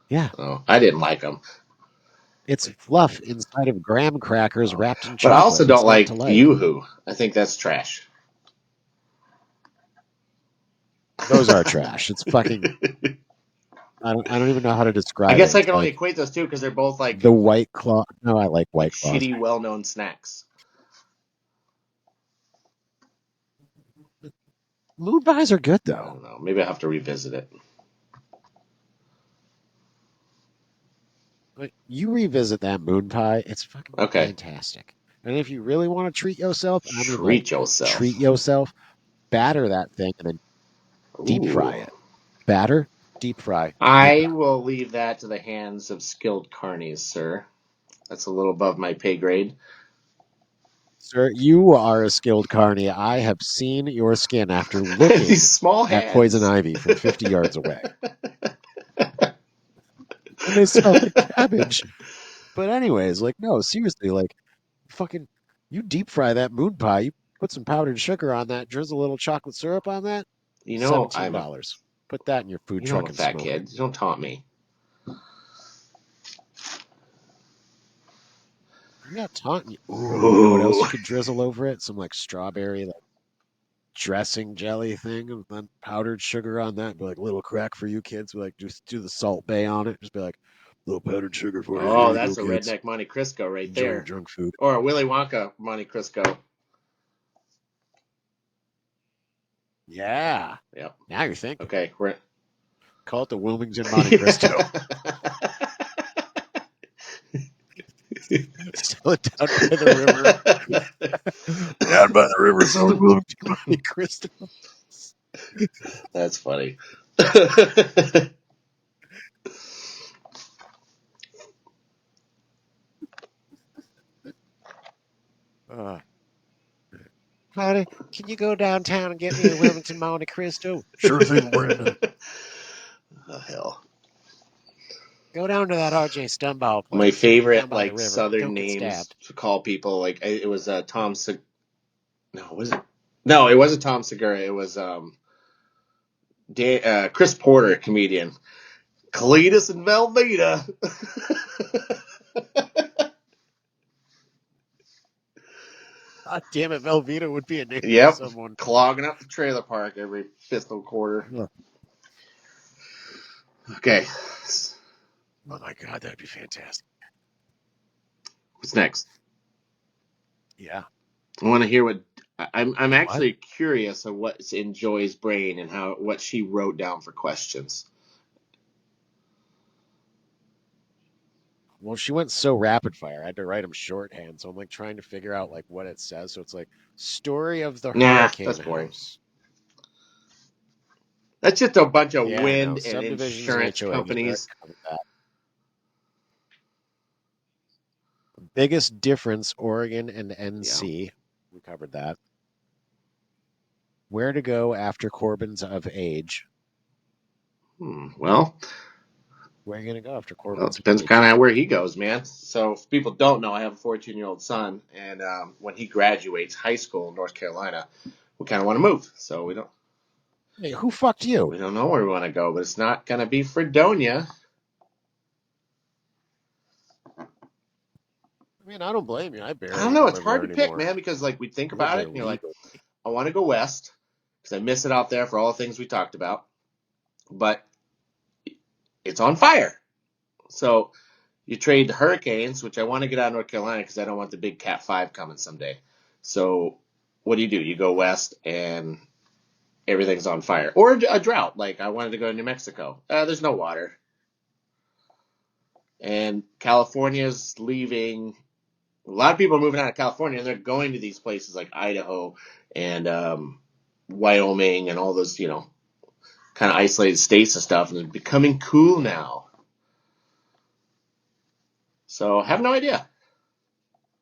Yeah, Oh, I didn't like them. it's fluff inside of graham crackers Oh. wrapped in But I also chocolate. don't What's not to like like? YooHoo. I think that's trash. Those are trash. It's fucking. I don't even know how to I describe it. guess I It's can only like equate those two because they're both the White Claw. No, I like like White Claws. shitty, well-known snacks. Moon pies are good I though. don't know. Maybe I have to revisit it. Like you revisit that moon pie, it's fucking Okay. fantastic. And if you really want to treat yourself, I mean like Treat treat yourself. yourself, batter that thing and then deep Ooh. fry it. Batter, deep fry, moon I pie. will leave that to the hands of skilled carnies, sir. That's a little above my pay grade. Sir, you are a skilled carny. I have seen your skin after looking These small at poison hands. ivy from 50 yards away. And they smell like cabbage. But anyways, like no, seriously, like fucking you deep fry that moon pie, you put some powdered sugar on that, drizzle a little chocolate syrup on that, You know I'm a $17. Put that in your food you know I'm truck a and fat smoke it. kid. You don't taunt me. I'm not taunting you. Ooh, you know what else Ooh. you could drizzle over it? Some like strawberry like dressing jelly thing and then powdered sugar on that. Be like little crack for you kids. Be like just do the Salt Bay on it. Just be like little powdered sugar for you. Here Oh, you go, that's a kids. redneck Monte Cristo right Enjoy your there. junk food. Or a Willy Wonka Monte Cristo. Yeah. Yep. Now you're thinking. Okay, we're Call it the Wilmington Monte Cristo. Sell it down by the river. Down by the river selling Wilmington Monte Cristo. That's funny. Uh, Honey, can you go downtown and get me a Wilmington Monte Cristo? Sure thing, Brandon. Oh, hell. Go down to that RJ Stumbaugh My place down favorite by the like river. Southern Don't get names stabbed. to call people like it was Tom. No, was it? No, it wasn't Tom Segura. It was Chris Porter, comedian. Cletus and Velveeta. God damn it, Velveeta would be a name for Yep, someone. clogging up the trailer park every fiscal quarter. Oh Okay, my god, that'd be fantastic. what's next? Yeah. I want to hear what I'm What? actually curious of what's in Joy's brain and how what she wrote down for questions. Well, she went so rapid fire. I had to write them shorthand, so I'm like trying to figure out like what it says. So it's like story of the Nah, hurricane that's boring. house. That's just a bunch of Yeah, I know. wind and Subdivisions and insurance HOAs. We already companies. covered that. Biggest difference, Oregon and Yeah. NC. We covered that. Where to go after Corbin's of age. Well, Where are you going to go after Well, it Corbin's of depends age? kind of where he goes, man. So, if people don't know, I have a 14-year-old son, and when he graduates high school in North Carolina, we kind of want to move. So Hey, who fucked you? we don't know where we want to go, but it's not going to be Fredonia. I mean, I don't blame you. I I don't barely know. even It's live hard there to pick, anymore. man, because like we think I live about it, there and you're like, legally. I want to go west because I miss it out there for all the things we talked about, but it's on fire. So you trade the hurricanes, which I want to get out of North Carolina because I don't want the big Cat 5 coming someday. So what do? You go west and everything's on fire. Or a drought. Like I wanted to go to New Mexico. There's no water. And California's leaving. A lot of people are moving out of California and they're going to these places like Idaho and Wyoming and all those, kind of isolated states and stuff. And they're becoming cool now. So I have no idea.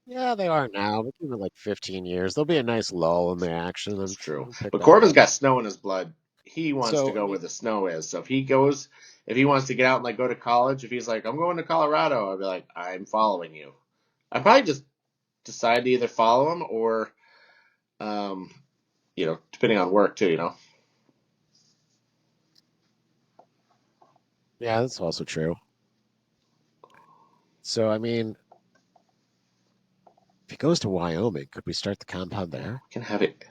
Yeah, they are now. But give it like 15 years. There'll be a nice lull in the action It's and true. we'll pick But back Corbin's up. got snow in his blood. He wants to So, I go mean, where the snow is. So if he wants to get out and like go to college, if he's like, I'm going to Colorado, I'd be like, I'm following you. I probably just decide to either follow him or, um, depending on work too. yeah, that's also true. So, I mean, if he goes to Wyoming, could we start the compound Yeah, there? we can have it.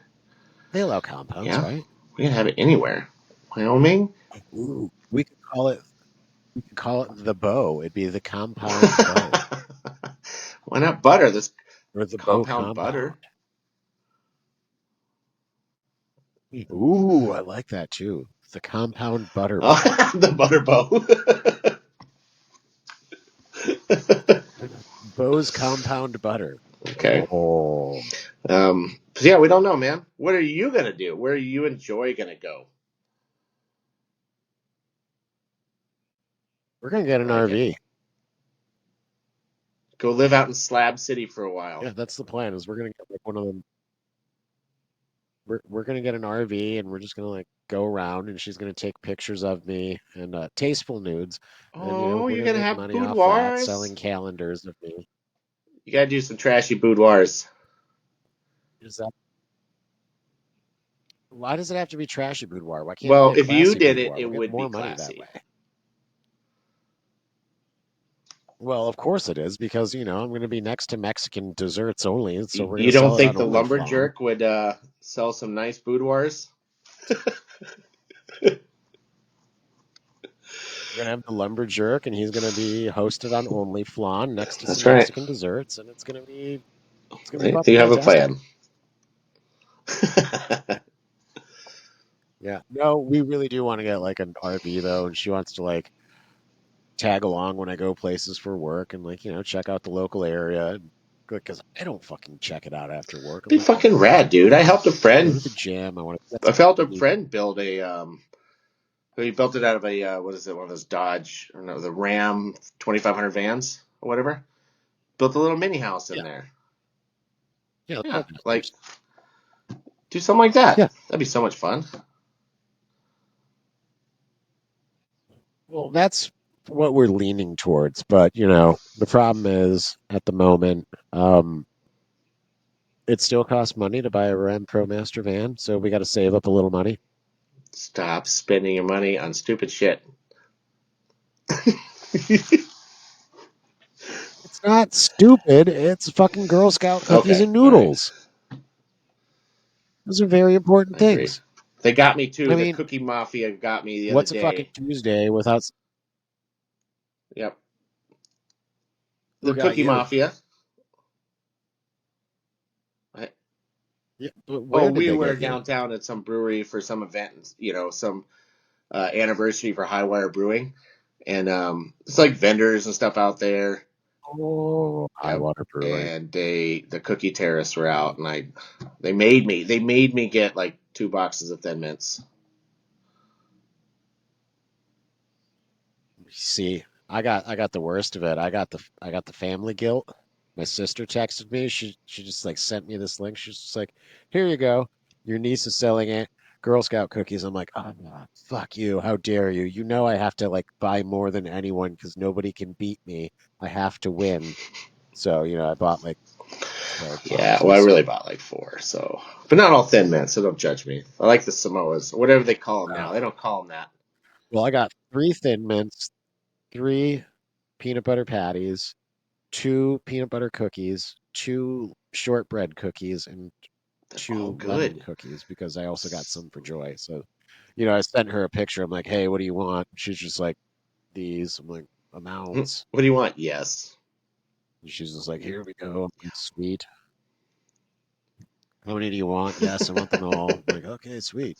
They allow compounds, Yeah, right? we can have it anywhere. Wyoming. Ooh, we could call it the bow. It'd be the compound bow Why not butter? This or the bow compound compound. butter. Ooh, I like that too. The compound butter bow. Oh, the butter bow. Bow's compound butter. Okay. Oh, Yeah, we don't know, man. What are you gonna do? Where are you enjoy gonna go? we're gonna get I an like it. RV. Go live out in Slab City for a while. Yeah, that's the plan. Is we're gonna get like one of them. We're gonna get an RV and we're just gonna like go around and she's gonna take pictures of me and tasteful nudes, and Oh, we're you're gonna gonna make have money off that, selling boudoirs. calendars of me. You gotta do some trashy boudoirs. Is that why does it have to be trashy boudoir? Why can't it be Well, a if you classy did it, boudoir? it We'll get would be more money that classy. way. Well, of course it is because I'm going to be next to Mexican desserts only, so we're going You to don't sell it think on the OnlyFlan. lumberjerk would sell some nice boudoirs? We're going to have the lumberjerk, and he's going to be hosted on OnlyFlan next to some That's right. Mexican desserts, and it's going to be fucking You have a fantastic. plan. Yeah. No, we really do want to get like an RV though, and she wants to like tag along when I go places for work and like check out the local area. Because I don't fucking check it out after work. I'm Be like, I fucking want to rad, dude. I helped a go to friend. the gym. I want to get I some helped a sleep. friend build a he built it out of a what is it? One of those Dodge or no, the Ram 2500 vans or whatever. Built a little mini house in Yeah, there. yeah, the Yeah, like protesters. do something like that. Yeah. That'd be so much fun. Well, that's what we're leaning towards. But, the problem is at the moment, it still costs money to buy a Ram ProMaster van. So we got to save up a little money. Stop spending your money on stupid shit. It's not stupid. It's fucking Girl Scout cookies Okay, and all right. noodles. Those are very important I agree. things. They got me too. I The mean, Cookie Mafia got me the other what's a fucking day. Tuesday without Yep. who The got Cookie you? Mafia. Yeah, but Oh, where did we they were get you? downtown at some brewery for some event, some anniversary for High Wire Brewing, and it's like vendors and stuff out there. Oh, high Yep. water brewing. And the cookie terrace were out, and they made me get like 2 boxes of Thin Mints. See, I got the worst of it. I got the family guilt. My sister texted me. She just like sent me this link. She's just like, "Here you go. Your niece is selling it. Girl Scout cookies." I'm like, "Oh, fuck you. How dare you? You know I have to like buy more than anyone because nobody can beat me. I have to win." So, I bought like 12 Yeah, well, I boxes. really bought like 4, so but not all Thin Mints, so don't judge me. I like the Samoas, whatever they call them now. They Uh, don't call them that. well, I got 3 Thin Mints, 3 peanut butter patties, 2 peanut butter cookies, 2 shortbread cookies, and They're all 2 lemon good. cookies because I also got some for Joy. So, I sent her a picture. I'm like, "Hey, what do you want?" She's just like, "These." I'm like, "Amounts." What do you want? Yes. And she's just like, "Here we go." I'm like, "Sweet. How many do you want?" "Yes, I want them all." I'm like, "Okay, sweet.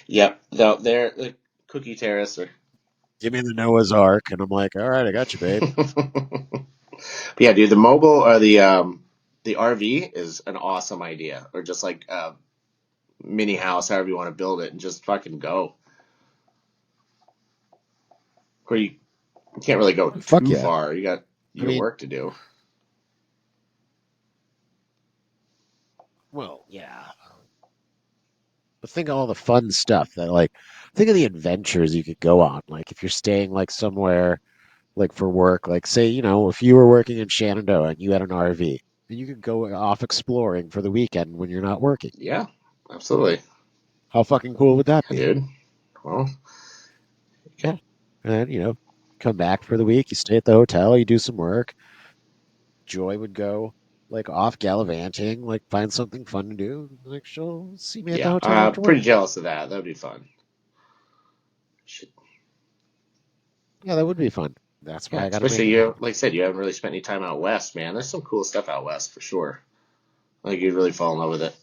Yep. No, they're the cookie terrace or Give me the Noah's Ark." And I'm like, "All right, I got you, babe." But yeah, dude, the mobile or the RV is an awesome idea. Or just like a mini house, however you want to build it, and just fucking go. Where you can't really go Fuck too yeah. far. You got I your mean, work to do. well, yeah. But think of all the fun stuff that like think of the adventures you could go on. Like if you're staying like somewhere like for work, like say, if you were working in Shenandoah and you had an RV, and you could go off exploring for the weekend when you're not working. Yeah, absolutely. How fucking cool would that Yeah, be? dude. Well, Yeah. And then, come back for the week, you stay at the hotel, you do some work. Joy would go like off gallivanting, like find something fun to do. Like she'll see me at the yeah, hotel after work. pretty jealous of that. That'd be fun. Should, Yeah, that would be fun. That's why yeah, I got to make especially it you. happen. Like I said, you haven't really spent any time out west, man. There's some cool stuff out west for sure. I think you'd really fall in love with it.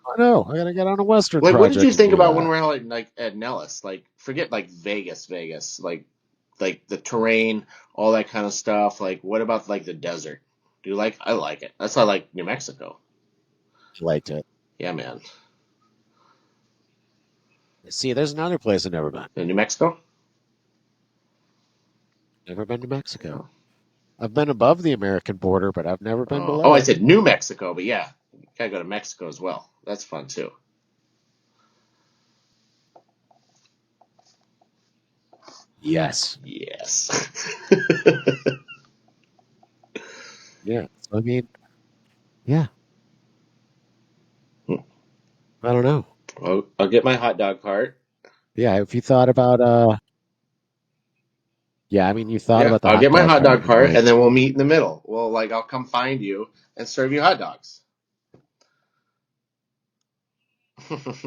I know. I got to get on a Western Like, what did you project and think do about when that. we're like at Nellis? Like, forget like Vegas, like the terrain, all that kind of stuff. Like, what about like the desert? Do you like? I like it. That's why I like New Mexico. I liked it. Yeah, man. See, there's another place I've never been. In New Mexico? Never been to Mexico. Oh, I've been above the American border, but I've never been oh, below I it. said New Mexico, but yeah, you gotta go to Mexico as well. That's fun too. Yes. Yes. Yeah. So, I mean, yeah. I don't know. Well, I'll get my hot dog cart. Yeah. If you thought about, yeah, I mean, you thought Yeah, about the I'll hot get my dog hot cart dog and cart, like, and then we'll meet in the middle. Well, like I'll come find you and serve you hot dogs.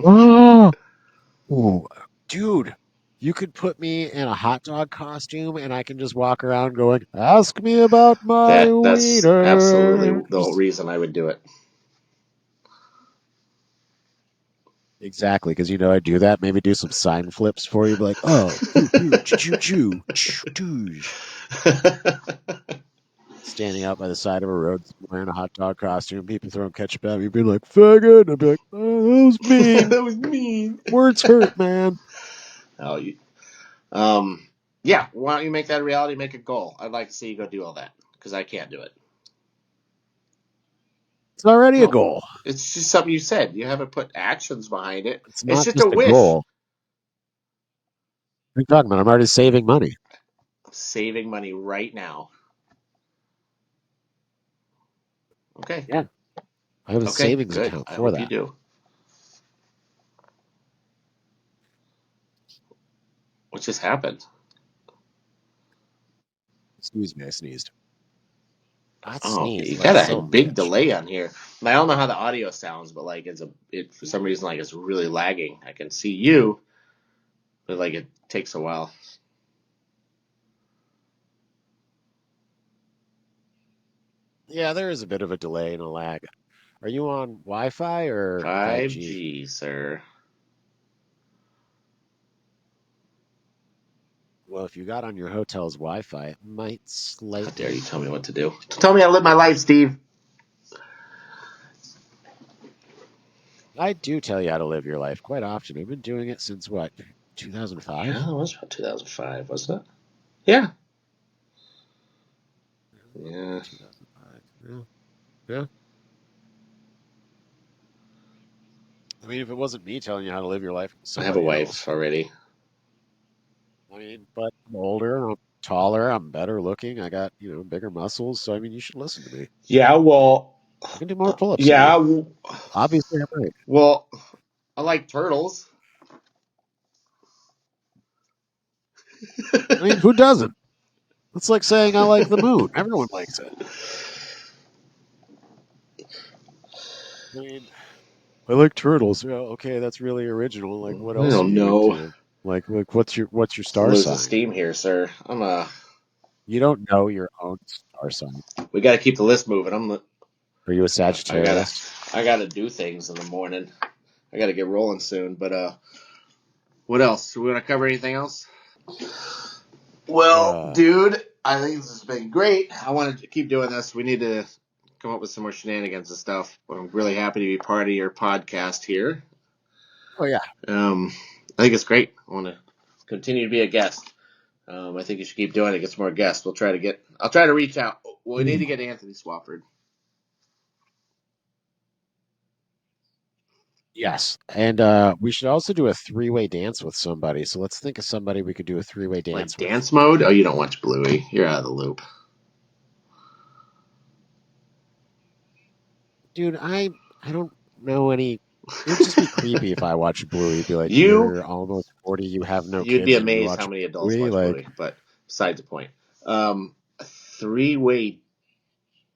oh, ooh, dude, you could put me in a hot dog costume and I can just walk around going, "Ask me about my That's absolutely the wieners." reason I would do it. Exactly, because I do that. Maybe do some sign flips for you. Be like, "Oh, boo, boo, choo, choo, choo, dooge." Standing out by the side of a road wearing a hot dog costume, people throwing ketchup at me, being like, "Faggot." And I'd be like, "Oh, that was mean. That was mean. Words hurt, man." Oh, um, yeah. Why don't you make that a reality? Make a goal. I'd like to see you go do all that because I can't do it. It's already a No, goal. it's just something you said. You haven't put actions behind it. It's It's not just a just a wish. goal. What are you talking about? I'm already saving money. Saving money right now. Okay. Yeah. I have a Okay. savings Good. account I for hope you that. do. What just happened? Excuse me, I sneezed. Not Oh, sneezed, you like got a some big bitch. delay on here. I don't know how the audio sounds, but like it for some reason like it's really lagging. I can see you, but like it takes a while. Yeah, there is a bit of a delay and a lag. Are you on Wi-Fi or 5G? 5G, sir. Well, if you got on your hotel's Wi-Fi, it might How dare you slightly. tell me what to do? Tell me how to live my life, Steve. I do tell you how to live your life quite often. I've been doing it since what, Yeah, 2005? it was about 2005, wasn't it? Yeah. Yeah. 2005. Yeah. Yeah. I mean, if it wasn't me telling you how to live your life, it was I have a somebody wife else. already. I mean, but I'm older, I'm taller, I'm better looking, I got, bigger muscles. So, I mean, you should listen to me. Yeah, well, I can do more pull-ups than you. yeah, Obviously, I'm right. well, I like turtles. I mean, who doesn't? It's like saying I like the moon. Everyone likes it. I mean, I like turtles. Yeah, okay, that's really original. Like, what I else are don't you know. into? Like, what's your I'm star losing sign? steam here, sir. You don't know your own star sign. We got to keep the list moving. Are you a I gotta, Sagittarius? I gotta do things in the morning. I gotta get rolling soon. But what else? Do we want to cover anything else? Well, Uh, dude, I think this has been great. I want to keep doing this. We need to come up with some more shenanigans and stuff. But I'm really happy to be part of your podcast here. oh yeah. Um, I think it's great. I want to continue to be a guest. I think you should keep doing it. Get some more guests. I'll try to reach out. We need to get Anthony Swafford. Yes, and we should also do a three-way dance with somebody. So let's think of somebody we could do a three-way Like dance with. dance mode? Oh, you don't watch Bluey. You're out of the loop. Dude, I don't know any. It would just be creepy if I watched Bluey. Be like, You you're almost 40, you have no you'd be kids, and you amazed how watch many adults Bluey. watch Like, Bluey. But besides the point, a three-way.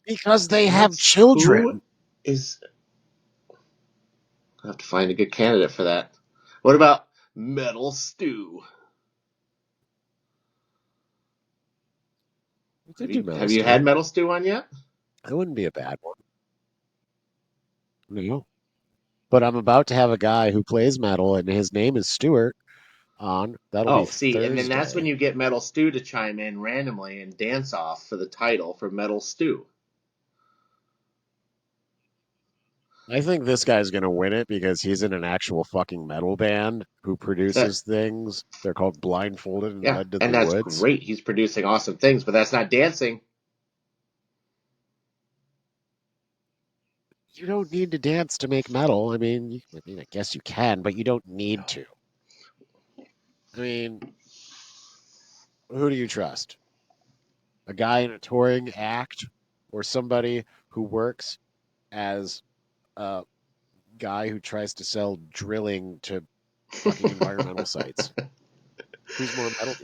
because they have Dance. Who children. is? I have to find a good candidate for that. What about Metal Stew? We could do Have Metal you Stew. had Metal Stew on yet? That wouldn't be a bad one. No. But I'm about to have a guy who plays metal, and his name is Stuart on. That'll be Oh, see, and then that's when Thursday. you get Metal Stew to chime in randomly and dance off for the title for Metal Stew. I think this guy's going to win it because he's in an actual fucking metal band who That produces things. They're called Blindfolded and yeah, Led to the and that's Woods. great. He's producing awesome things, but that's not dancing. You don't need to dance to make metal. I mean, I guess you can, but you don't need to. I mean, who do you trust? A guy in a touring act or somebody who works as a guy who tries to sell drilling to fucking environmental sites? Who's more metal?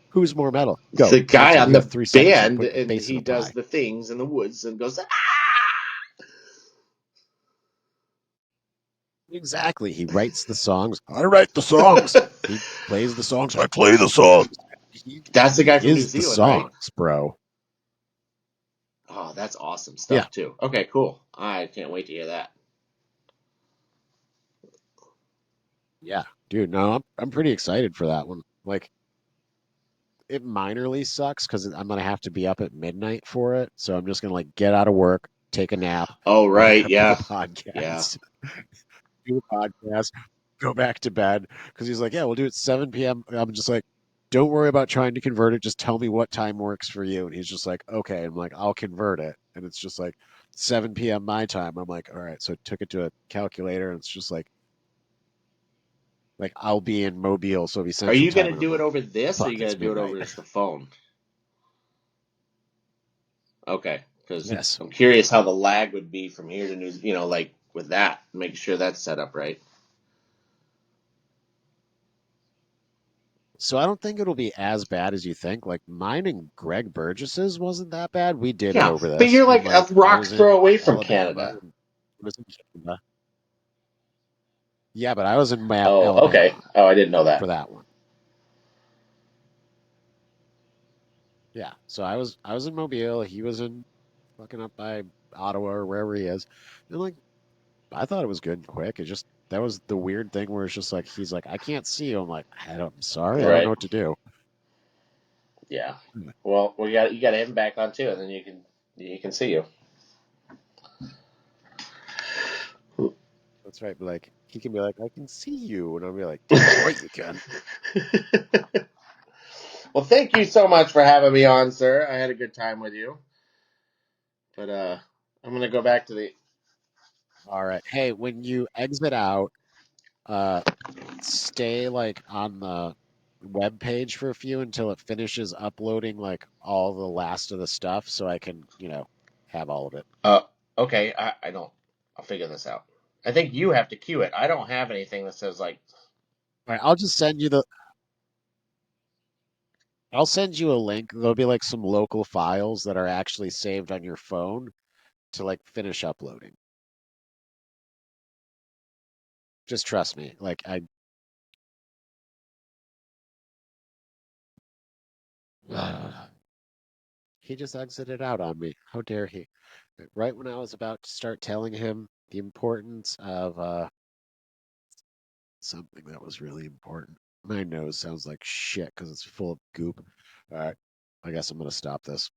Who's more metal? Go The guy answer. on You have the 3 seconds. I'll band, put your and face in he a does pie. the things in the woods and goes, ah! Exactly. He writes the songs. I write the songs. He plays the songs. I play the songs. He, That's the he guy from New is the Zealand, right? songs, bro. Oh, that's awesome Yeah. stuff too. Okay, cool. I can't wait to hear that. Yeah. Dude, no, I'm pretty excited for that one. Like, it minorly sucks because I'm gonna have to be up at midnight for it. So I'm just gonna like get out of work, take a nap, Oh, wake right, up to the yeah, yeah. podcast, do the podcast, go back to bed. Because he's like, yeah, we'll do it 7 p.m. I'm just like, don't worry about trying to convert it. Just tell me what time works for you. And he's just like, okay. I'm like, I'll convert it. And it's just like 7 p.m. my time. I'm like, all right. So I took it to a calculator, and it's just like I'll be in Mobile, so it'll be Are Central you Time. gonna And I'm do it like, over this, or are fuck, you gonna it's do it midnight. over just the phone? Okay, because Yes. I'm curious how the lag would be from here to New, like with that, making sure that's set up right. So I don't think it'll be as bad as you think. Like mine and Greg Burgess's wasn't that bad. We did it Yeah, over but this, you're and like a like I rock's was throw in away from Alabama, Canada. and he was in Canada. Yeah, but I was in Oh, okay. Alabama Oh, I didn't know for that. that one. Yeah, so I was in Mobile. He was in fucking up by Ottawa or wherever he is, and like I thought it was good and quick. It just That was the weird thing where it's just like he's like, I can't see you. I'm like, I'm sorry, I don't know Right. what to do. Yeah. Hmm. Well, you got him back on too, and then you can see you. That's right. But like he can be like, I can see you, and I'll be like, damn right you can. Well, thank you so much for having me on, sir. I had a good time with you. But I'm gonna go back to the. All right. Hey, when you exit out, uh, stay like on the web page for a few until it finishes uploading like all the last of the stuff, so I can, have all of it. Uh, okay, I don't. I'll figure this out. I think you have to queue it. I don't have anything that says like. All right, I'll just send you the. I'll send you a link. There'll be like some local files that are actually saved on your phone to like finish uploading. Just trust me. Like I he just exited out on me. How dare he? Right when I was about to start telling him the importance of something that was really important. My nose sounds like shit because it's full of goop. All right. I guess I'm gonna stop this.